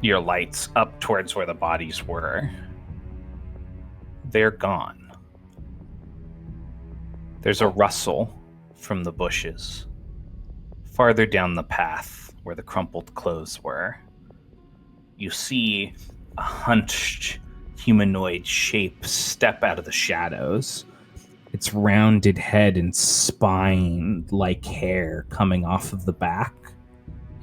your lights up towards where the bodies were. They're gone. There's a rustle from the bushes farther down the path where the crumpled clothes were. You see a hunched humanoid shape step out of the shadows. Its rounded head and spine like hair coming off of the back,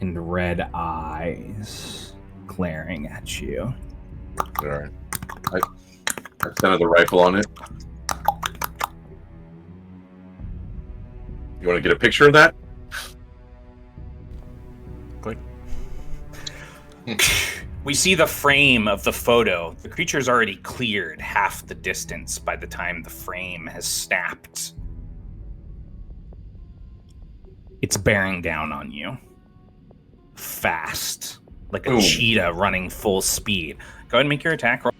and red eyes glaring at you. Alright. I centered the rifle on it. You want to get a picture of that? Click. We see the frame of the photo. The creature's already cleared half the distance by the time the frame has snapped. It's bearing down on you. Fast. Like a Boom. cheetah running full speed. Go ahead and make your attack roll.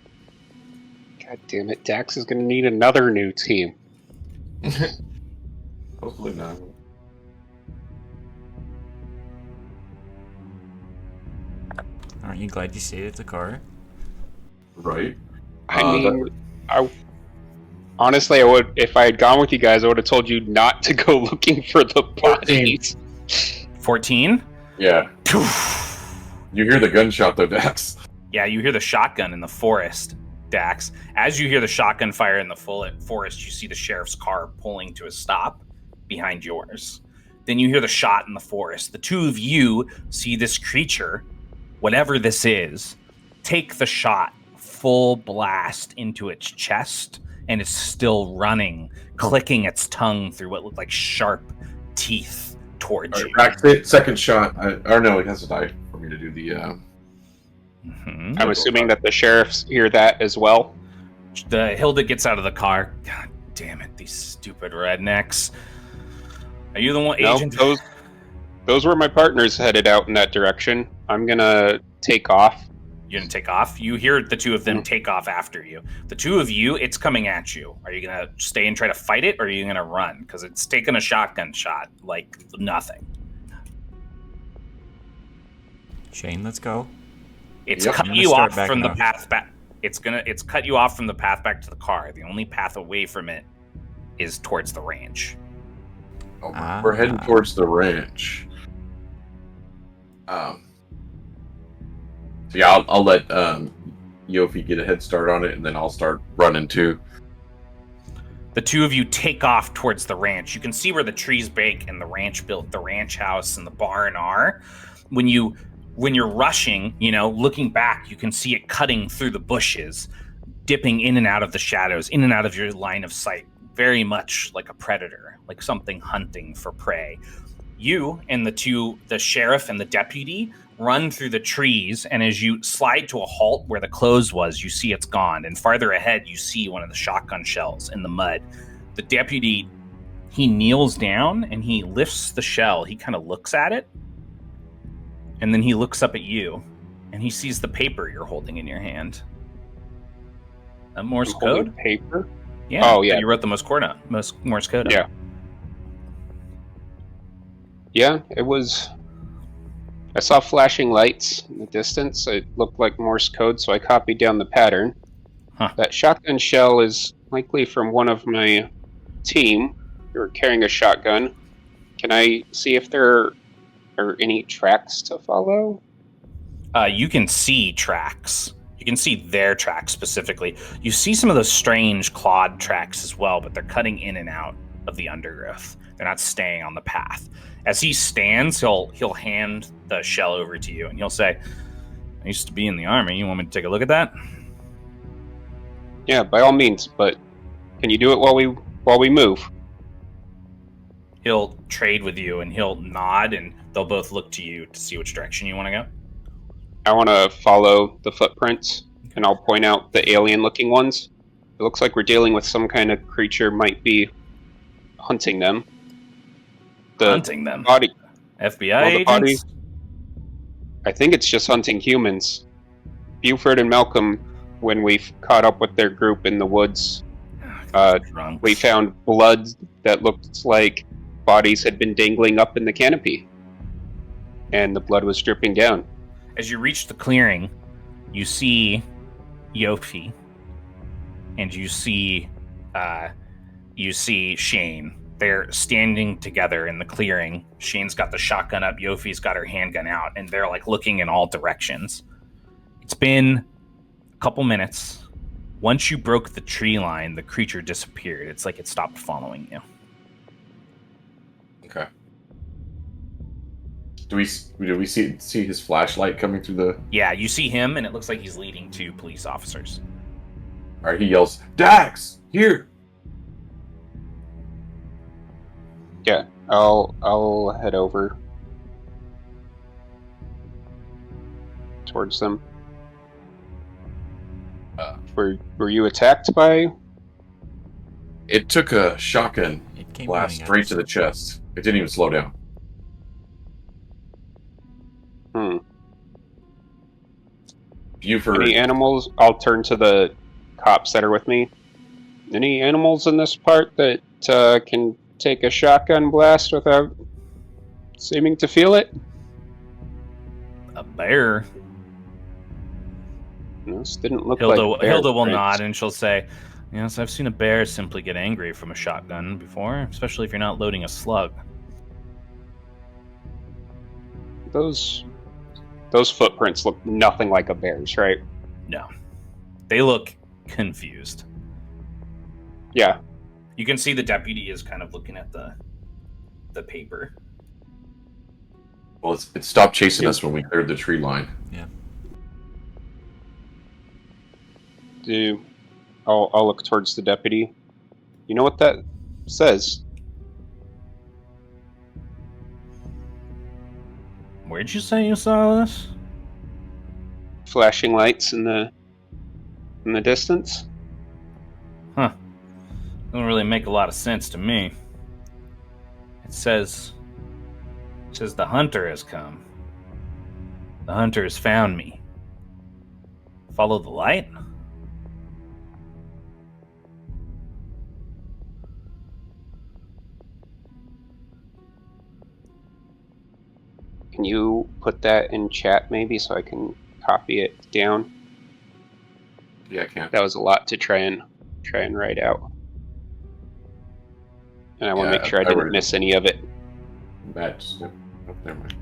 God damn it, Dax is going to need another new team. Hopefully not. Aren't you glad you stayed at the car? Right. I mean, honestly, I would, if I had gone with you guys, I would have told you not to go looking for the bodies. 14? Yeah. You hear the gunshot though, Dax. Yeah, you hear the shotgun in the forest, Dax. As you hear the shotgun fire in the forest, you see the sheriff's car pulling to a stop behind yours. Then you hear the shot in the forest. The two of you see this creature, whatever this is, take the shot full blast into its chest, and it's still running, clicking its tongue through what look like sharp teeth towards you. Dax, hit second shot. Or no, it has to die for me to do the. I'm assuming that the sheriffs hear that as well. The Hilda gets out of the car. God damn it, these stupid rednecks. Are you the one, No, agent? those were my partners headed out in that direction. I'm gonna take off. You're gonna take off? You hear the two of them take off after you. The two of you, it's coming at you. Are you gonna stay and try to fight it, or are you gonna run? Because it's taking a shotgun shot like nothing. Shane, let's go. It's Yep. cut I'm you gonna start off backing from the up. path back. It's cut you off from the path back to the car. The only path away from it is towards the ranch. Oh, Ah. we're heading towards the ranch. So yeah, I'll let Yofi get a head start on it, and then I'll start running too. The two of you take off towards the ranch. You can see where the trees break and the ranch house and the barn are. When you're rushing, looking back, you can see it cutting through the bushes, dipping in and out of the shadows, in and out of your line of sight, very much like a predator, like something hunting for prey. You and the sheriff and the deputy, run through the trees, and as you slide to a halt where the close was, you see it's gone. And farther ahead, you see one of the shotgun shells in the mud. The deputy, he kneels down and he lifts the shell. He kind of looks at it, and then he looks up at you, and he sees the paper you're holding in your hand. A Morse code? Paper? Yeah. Oh, yeah. You wrote the Morse code on. Yeah. Yeah, it was... I saw flashing lights in the distance. It looked like Morse code, so I copied down the pattern. Huh. That shotgun shell is likely from one of my team who are carrying a shotgun. Can I see if there are any tracks to follow? You can see tracks. You can see their tracks specifically. You see some of those strange clawed tracks as well, but they're cutting in and out of the undergrowth. They're not staying on the path. As he stands, he'll hand the shell over to you, and he'll say, "I used to be in the army. You want me to take a look at that?" Yeah, by all means, but can you do it while we move? He'll trade with you, and he'll nod, and they'll both look to you to see which direction you want to go. I want to follow the footprints, and I'll point out the alien-looking ones. It looks like we're dealing with some kind of creature might be hunting them. Hunting them? Body, FBI well, the body, agents? I think it's just hunting humans. Buford and Malcolm, when we caught up with their group in the woods, Drunk. we found blood that looked like bodies had been dangling up in the canopy. And the blood was dripping down. As you reach the clearing, you see Yofi, and you see Shane. They're standing together in the clearing. Shane's got the shotgun up, Yofi's got her handgun out, and they're like looking in all directions. It's been a couple minutes. Once you broke the tree line, the creature disappeared. It's like it stopped following you. Okay. Do we see his flashlight coming through the? Yeah, you see him, and it looks like he's leading two police officers. All right, he yells, "Dax, here!" Yeah, I'll head over towards them. Were you attacked by? It took a shotgun It came blast running at straight us. to the chest. It didn't even slow down. Buford. Any animals? I'll turn to the cops that are with me. Any animals in this part that can take a shotgun blast without seeming to feel it? A bear. No, this didn't look Hilda, like bear Hilda will prints. nod and she'll say, "Yes, I've seen a bear simply get angry from a shotgun before, especially if you're not loading a slug." Those footprints look nothing like a bear's, right? No. They look confused. Yeah. You can see the deputy is kind of looking at the paper. Well, it stopped chasing us when we cleared the tree line. Yeah. I'll look towards the deputy. You know what that says? Where'd you say you saw this? Flashing lights in the distance? Huh. Doesn't really make a lot of sense to me. It says the hunter has come. The hunter has found me. Follow the light? Can you put that in chat maybe so I can copy it down? Yeah, I can. That was a lot to try and write out. And I want to make sure I didn't miss any of it. Match. Oh, never mind.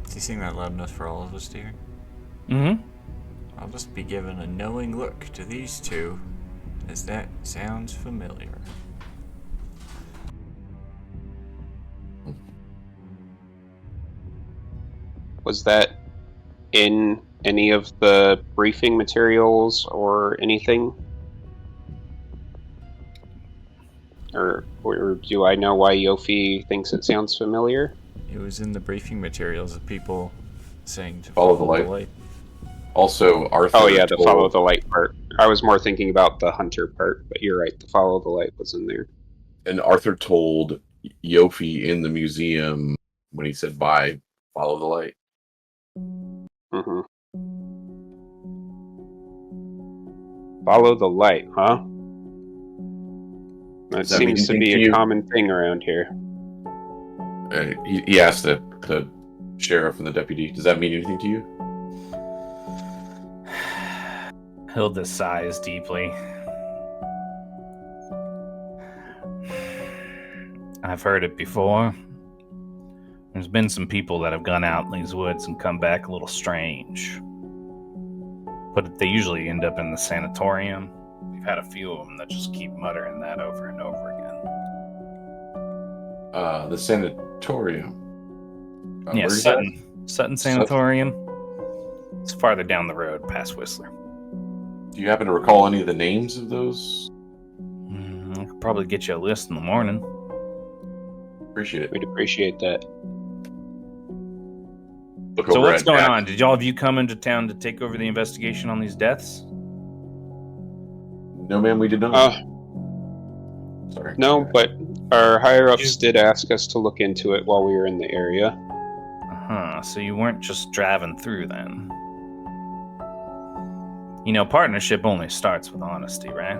Is he saying that loud enough for all of us to hear? Mm-hmm. I'll just be giving a knowing look to these two, as that sounds familiar. Was that in any of the briefing materials or anything? Or do I know why Yofi thinks it sounds familiar? It was in the briefing materials of people saying to Follow the light. Also, Arthur. Oh yeah, the follow the light part. I was more thinking about the hunter part, but you're right. The follow the light was in there. And Arthur told Yofi in the museum when he said bye, follow the light. Mm-hmm. Follow the light, huh? That seems to be a common thing around here. He asked the sheriff and the deputy. Does that mean anything to you? Hilda sighs deeply. I've heard it before. There's been some people that have gone out in these woods and come back a little strange. But they usually end up in the sanatorium. We've had a few of them that just keep muttering that over and over again. The sanatorium. Yeah, Sutton Sanatorium. It's farther down the road past Whistler. Do you happen to recall any of the names of those? I could probably get you a list in the morning. Appreciate it. We'd appreciate that. So what's going on? Did all of you come into town to take over the investigation on these deaths? No, ma'am, we did not. Sorry. No, but our higher-ups did ask us to look into it while we were in the area. Uh-huh, so you weren't just driving through then. You know, partnership only starts with honesty, right?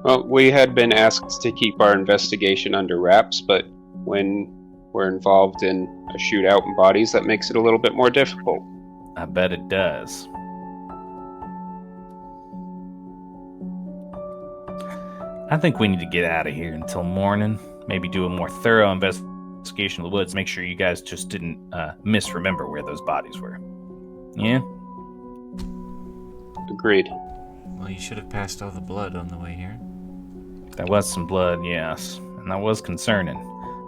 Well, we had been asked to keep our investigation under wraps, but when we're involved in a shootout and bodies, that makes it a little bit more difficult. I bet it does. I think we need to get out of here until morning. Maybe do a more thorough investigation of the woods. Make sure you guys just didn't misremember where those bodies were. Yeah? Agreed. Well, you should have passed all the blood on the way here. There was some blood, yes. And that was concerning.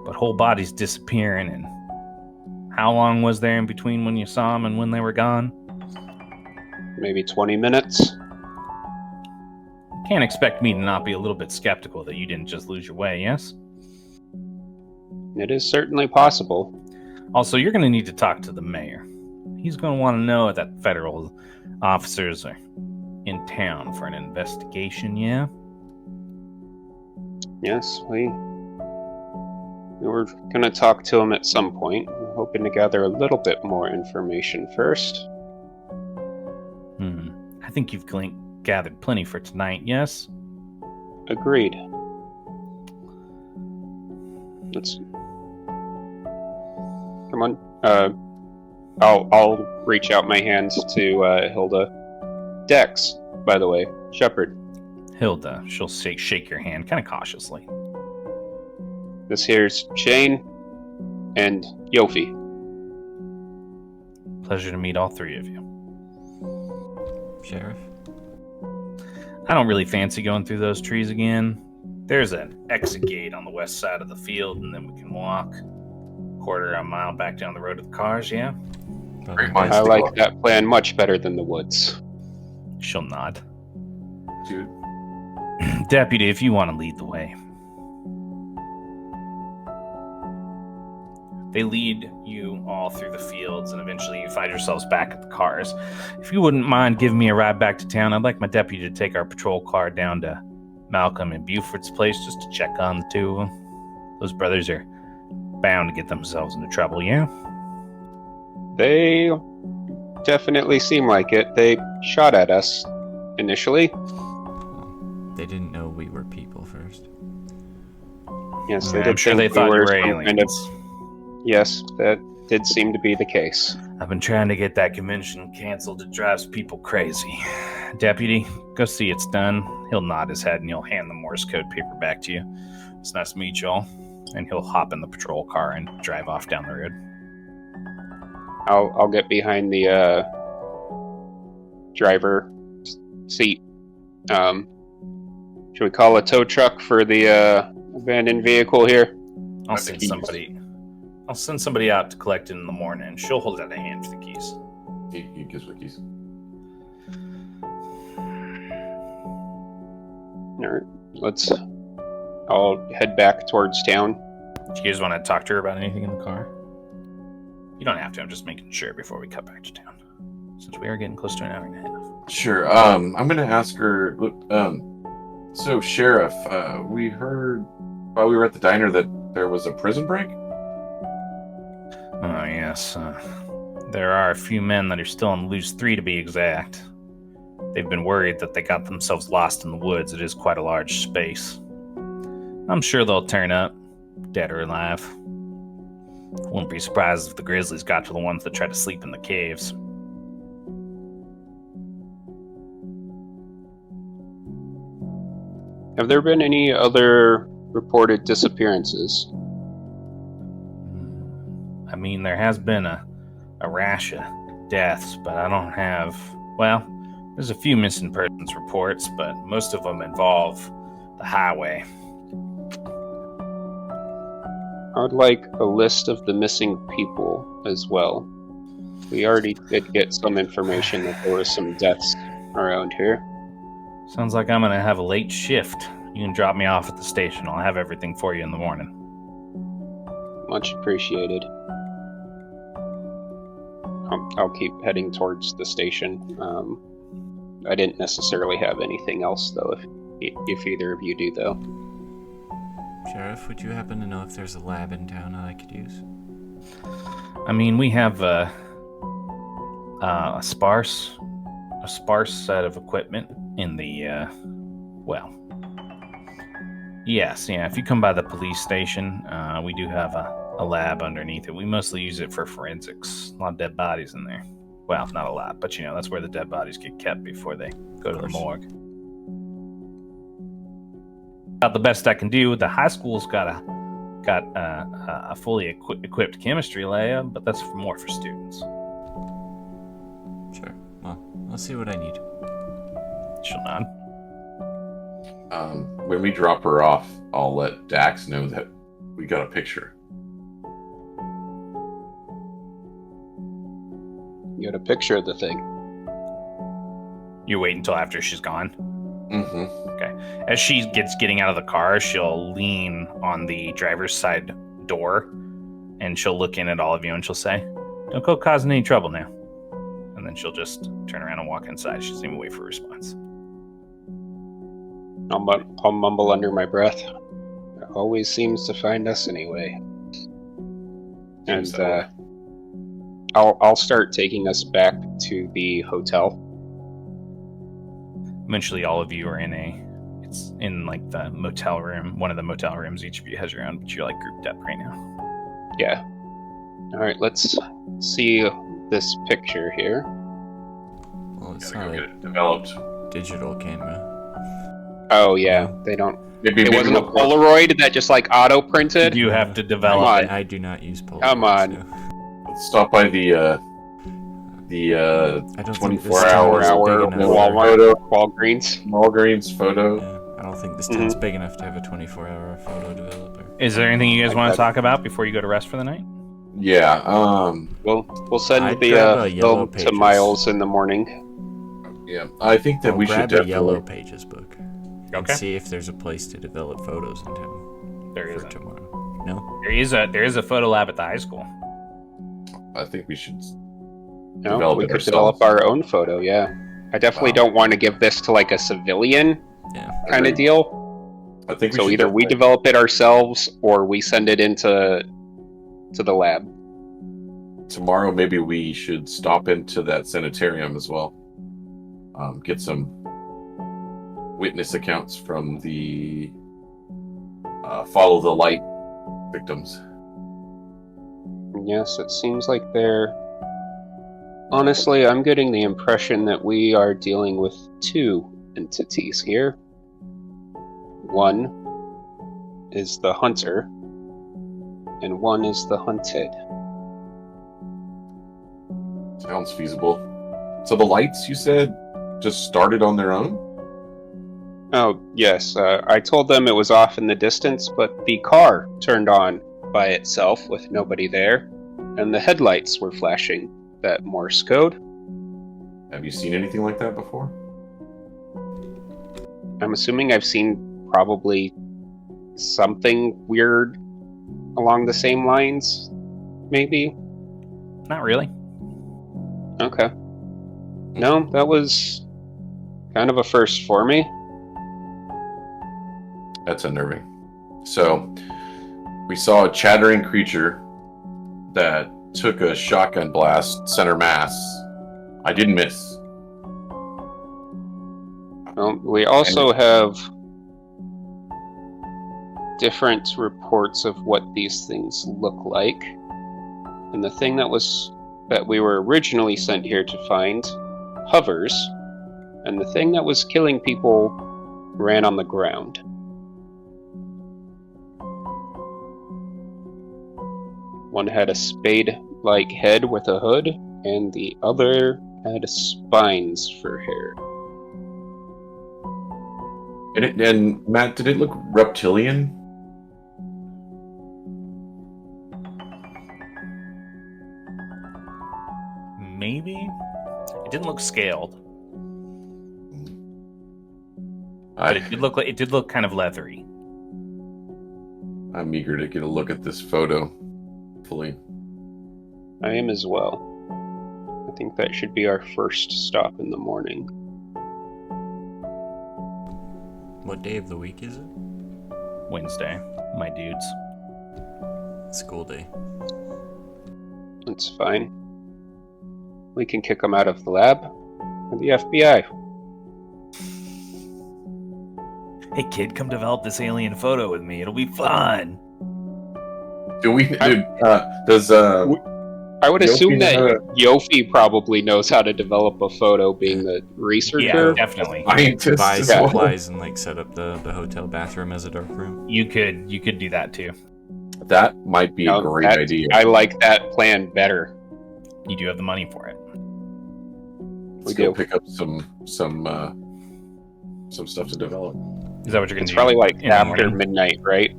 But whole bodies disappearing, and how long was there in between when you saw them and when they were gone? maybe 20 minutes. Can't expect me to not be a little bit skeptical that you didn't just lose your way, yes? It is certainly possible. Also, you're going to need to talk to the mayor. He's going to want to know that federal officers are in town for an investigation, yeah? Yes, we were going to talk to him at some point. We're hoping to gather a little bit more information first. I think you've gathered plenty for tonight, yes? Agreed. Let's... Come on. I'll reach out my hands to Hilda. Dex, by the way. Shepard. Hilda, she'll shake your hand kind of cautiously. This here's Shane and Yofi. Pleasure to meet all three of you. Sheriff? I don't really fancy going through those trees again. There's an exit gate on the west side of the field, and then we can walk quarter of a mile back down the road to the cars, yeah? Great minds I think like alike. that plan much better than the woods. She'll nod. Dude, Deputy, if you want to lead the way. They lead you all through the fields, and eventually you find yourselves back at the cars. If you wouldn't mind giving me a ride back to town, I'd like my deputy to take our patrol car down to Malcolm and Buford's place just to check on the two of them. Those brothers are bound to get themselves into trouble, yeah? They definitely seem like it. They shot at us initially. They didn't know we were people first. Yes, they I'm did sure think they thought we you were were some aliens. kind of... Yes, that did seem to be the case. I've been trying to get that convention canceled. It drives people crazy. Deputy, go see it's done. He'll nod his head and he'll hand the Morse code paper back to you. It's nice to meet y'all. And he'll hop in the patrol car and drive off down the road. I'll get behind the driver seat. Should we call a tow truck for the abandoned vehicle here? I'll the send keys. somebody out to collect it in the morning. She'll hold out a hand for the keys. he gives me keys. Alright, I'll head back towards town. Do you guys want to talk to her about anything in the car? You don't have to. I'm just making sure before we cut back to town. Since we are getting close to an hour and a half. Sure. I'm gonna ask her. Look, so Sheriff, we heard while we were at the diner that there was a prison break. Oh, yes. There are a few men that are still on loose 3 to be exact. They've been worried that they got themselves lost in the woods. It is quite a large space. I'm sure they'll turn up, dead or alive. Wouldn't be surprised if the grizzlies got to the ones that try to sleep in the caves. Have there been any other reported disappearances? I mean, there has been a rash of deaths, but I don't have... Well, there's a few missing persons reports, but most of them involve the highway. I would like a list of the missing people as well. We already did get some information that there were some deaths around here. Sounds like I'm gonna have a late shift. You can drop me off at the station. I'll have everything for you in the morning. Much appreciated. I'll keep heading towards the station. I didn't necessarily have anything else, though, if either of you do, though. Sheriff, would you happen to know if there's a lab in town that I could use? I mean, we have a sparse set of equipment in the, well, yes, yeah, if you come by the police station, we do have a lab underneath it. We mostly use it for forensics. A lot of dead bodies in there. Well, not a lot, but that's where the dead bodies get kept before they go to the morgue. About the best I can do. The high school's got a fully equipped chemistry lab, but that's more for students. Sure. Well, I'll see what I need. She'll nod. When we drop her off, I'll let Dax know that we got a picture. You got a picture of the thing. You wait until after she's gone. Mm-hmm. Okay. As she gets getting out of the car, she'll lean on the driver's side door, and she'll look in at all of you, and she'll say, "Don't go causing any trouble now." And then she'll just turn around and walk inside. She doesn't even wait for a response. I'll mumble under my breath. It always seems to find us anyway. And So, I'll start taking us back to the hotel. Eventually, all of you are it's in like the motel room, one of the motel rooms. Each of you has your own, but you're like grouped up right now. Yeah. All right, let's see this picture here. Well, it's gotta not go a get it developed. digital camera. Oh yeah, they don't. Maybe It wasn't a we'll- Polaroid that just like auto printed. You have to develop Come on. it. I do not use Polaroid. Come on. So Let's stop by the I don't think this 24 town is hour big enough. Walmart. photo, Walgreens. Walgreens photo. Yeah, I don't think this town's big enough to have a 24-hour photo developer. Is there anything you guys Like want that. to talk about before you go to rest for the night? Yeah. We'll send I'd the grab a Yellow film to Pages. Miles in the morning. Yeah. I think that we should grab a definitely. Yellow Pages book and Okay. see if there's a place to develop photos in town There for isn't. tomorrow. No? There is a photo lab at the high school. I think we should. No, Develop we it could ourselves. develop our own photo. Yeah, I definitely Wow. don't want to give this to like a civilian Yeah. kind of Agreed. deal. I think we So should either we definitely- develop it ourselves or we send it into the lab. tomorrow. Maybe we should stop into that sanitarium as well. Get some witness accounts from the follow the light victims. Yes, it seems like they're. Honestly, I'm getting the impression that we are dealing with two entities here. One is the hunter, and one is the hunted. Sounds feasible. So the lights you said just started on their own? Oh, yes, I told them it was off in the distance, but the car turned on by itself with nobody there, and the headlights were flashing that Morse code. Have you seen anything like that before? I'm assuming I've seen probably something weird along the same lines, maybe? Not really. Okay. No, that was kind of a first for me. That's unnerving. So, we saw a chattering creature that took a shotgun blast center mass. I didn't miss. We also have different reports of what these things look like. And the thing that we were originally sent here to find hovers, and the thing that was killing people ran on the ground. One had a spade-like head with a hood, and the other had spines for hair. And Matt, did it look reptilian? Maybe. It didn't look scaled, but it did look kind of leathery. I'm eager to get a look at this photo. Hopefully. I am as well. I think that should be our first stop in the morning. What day of the week is it? Wednesday, my dudes. School day. That's fine. We can kick them out of the lab or the FBI. Hey kid, come develop this alien photo with me. It'll be fun. Does I would Yofi assume that know Yofi probably knows how to develop a photo, being the Yeah, researcher. definitely. scientists Buy as well? supplies and like set up the hotel bathroom as a dark room. You could do that too. That might be a No, great idea. I like that plan better. You do have the money for it. Let's we go do. pick up some stuff to develop. Is that what you're gonna It's do? probably like in the after morning? midnight, right?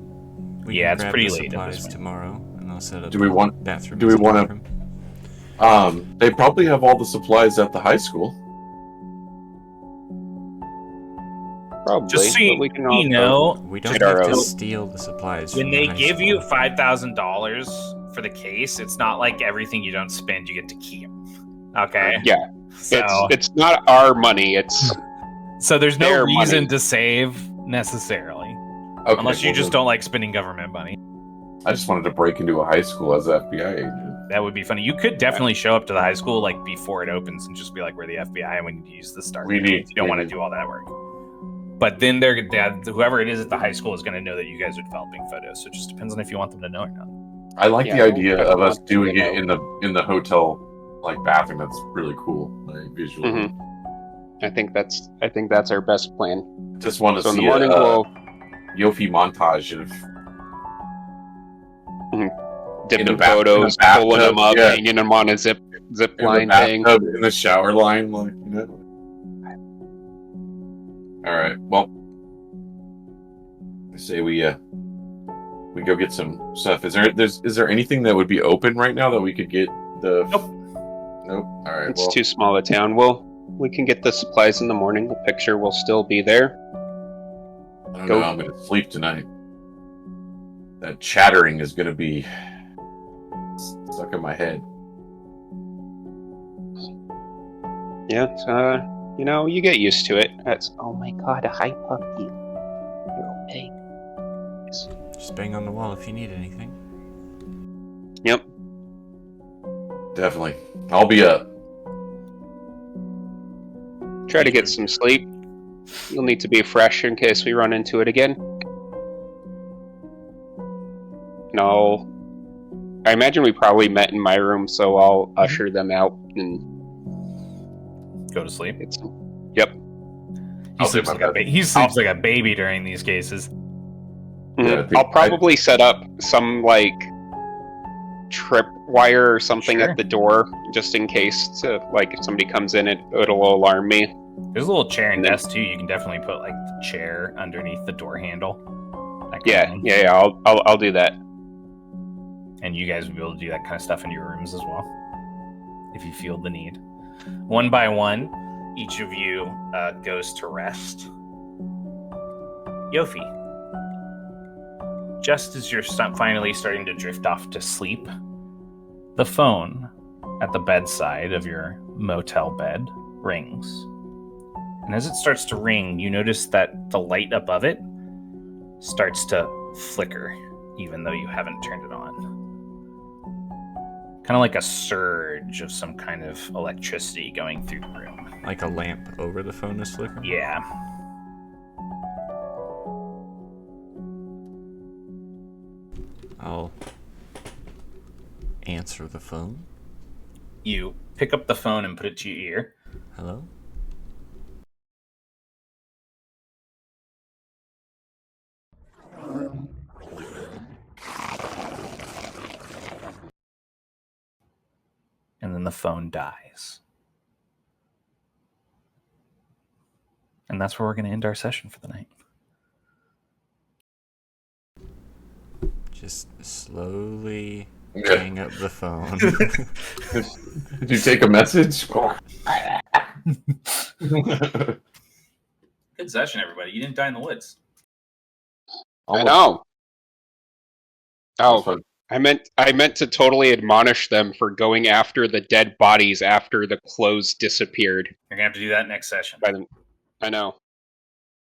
We Yeah, can it's grab pretty the late at this supplies point. tomorrow, and I'll set up Do we the want- bathroom. do as we a wanna- dark room. They probably have all the supplies at the high school. Probably. Just so but we can you also... know, We don't Get have our to own. steal the supplies. when from they the high give you school. $5,000 for the case, it's not like everything you don't spend you get to keep. Okay. Yeah. So It's not our money. It's so there's no their reason money. to save necessarily, Okay, unless you well, just don't like spending government money. I just wanted to break into a high school as an FBI agent. That would be funny. You could definitely show up to the high school like before it opens and just be like, "We're the FBI, and we need to use the start." You don't want to do all that work. But then whoever it is at the high school is going to know that you guys are developing photos. So it just depends on if you want them to know or not. I like Yeah, the I idea don't of us want doing to it in the hotel like bathroom. That's really cool, like visually. Mhm. I think that's our best plan. Just want to So in see the morning a we'll Yofi montage of dipping in photos, the bathtub, pulling them up, yeah. hanging them on a zip in the line thing. bathtub, in the shower line, like you know. All right, well, I say we go get some stuff. Is there anything that would be open right now that we could get the? Nope. All right. It's well, too small a town. We can get the supplies in the morning. The picture will still be there. I don't go. know. I'm gonna sleep tonight. That chattering is gonna be stuck in my head. Yeah, you get used to it. Oh my god, a hi puppy. You're okay. Just bang on the wall if you need anything. Yep. Definitely. I'll be up. Try to get some sleep. You'll need to be fresh in case we run into it again. No. I imagine we probably met in my room, so I'll usher them out and Go to sleep. Yep. He sleeps like a baby during these cases. Yeah, I think I'll probably set up some like trip wire or something Sure. at the door just in case if somebody comes in it'll alarm me. There's a little chair and And then- desk too. You can definitely put like the chair underneath the door handle. That kind of Yeah, thing. yeah, I'll do that. And you guys will be able to do that kind of stuff in your rooms as well, if you feel the need. One by one, each of you goes to rest. Yofi, just as you're finally starting to drift off to sleep, the phone at the bedside of your motel bed rings. And as it starts to ring, you notice that the light above it starts to flicker, even though you haven't turned it on. Kind of like a surge of some kind of electricity going through the room. Like a lamp over the phone is flickering? Yeah. I'll answer the phone. You pick up the phone and put it to your ear. Hello? And then the phone dies. And that's where we're going to end our session for the night. Just slowly Okay. hang up the phone. Did you take a message? Good session, everybody. You didn't die in the woods. I know. That's Oh, fun. I meant to totally admonish them for going after the dead bodies after the clothes disappeared. You're going to have to do that next session. By them, I know.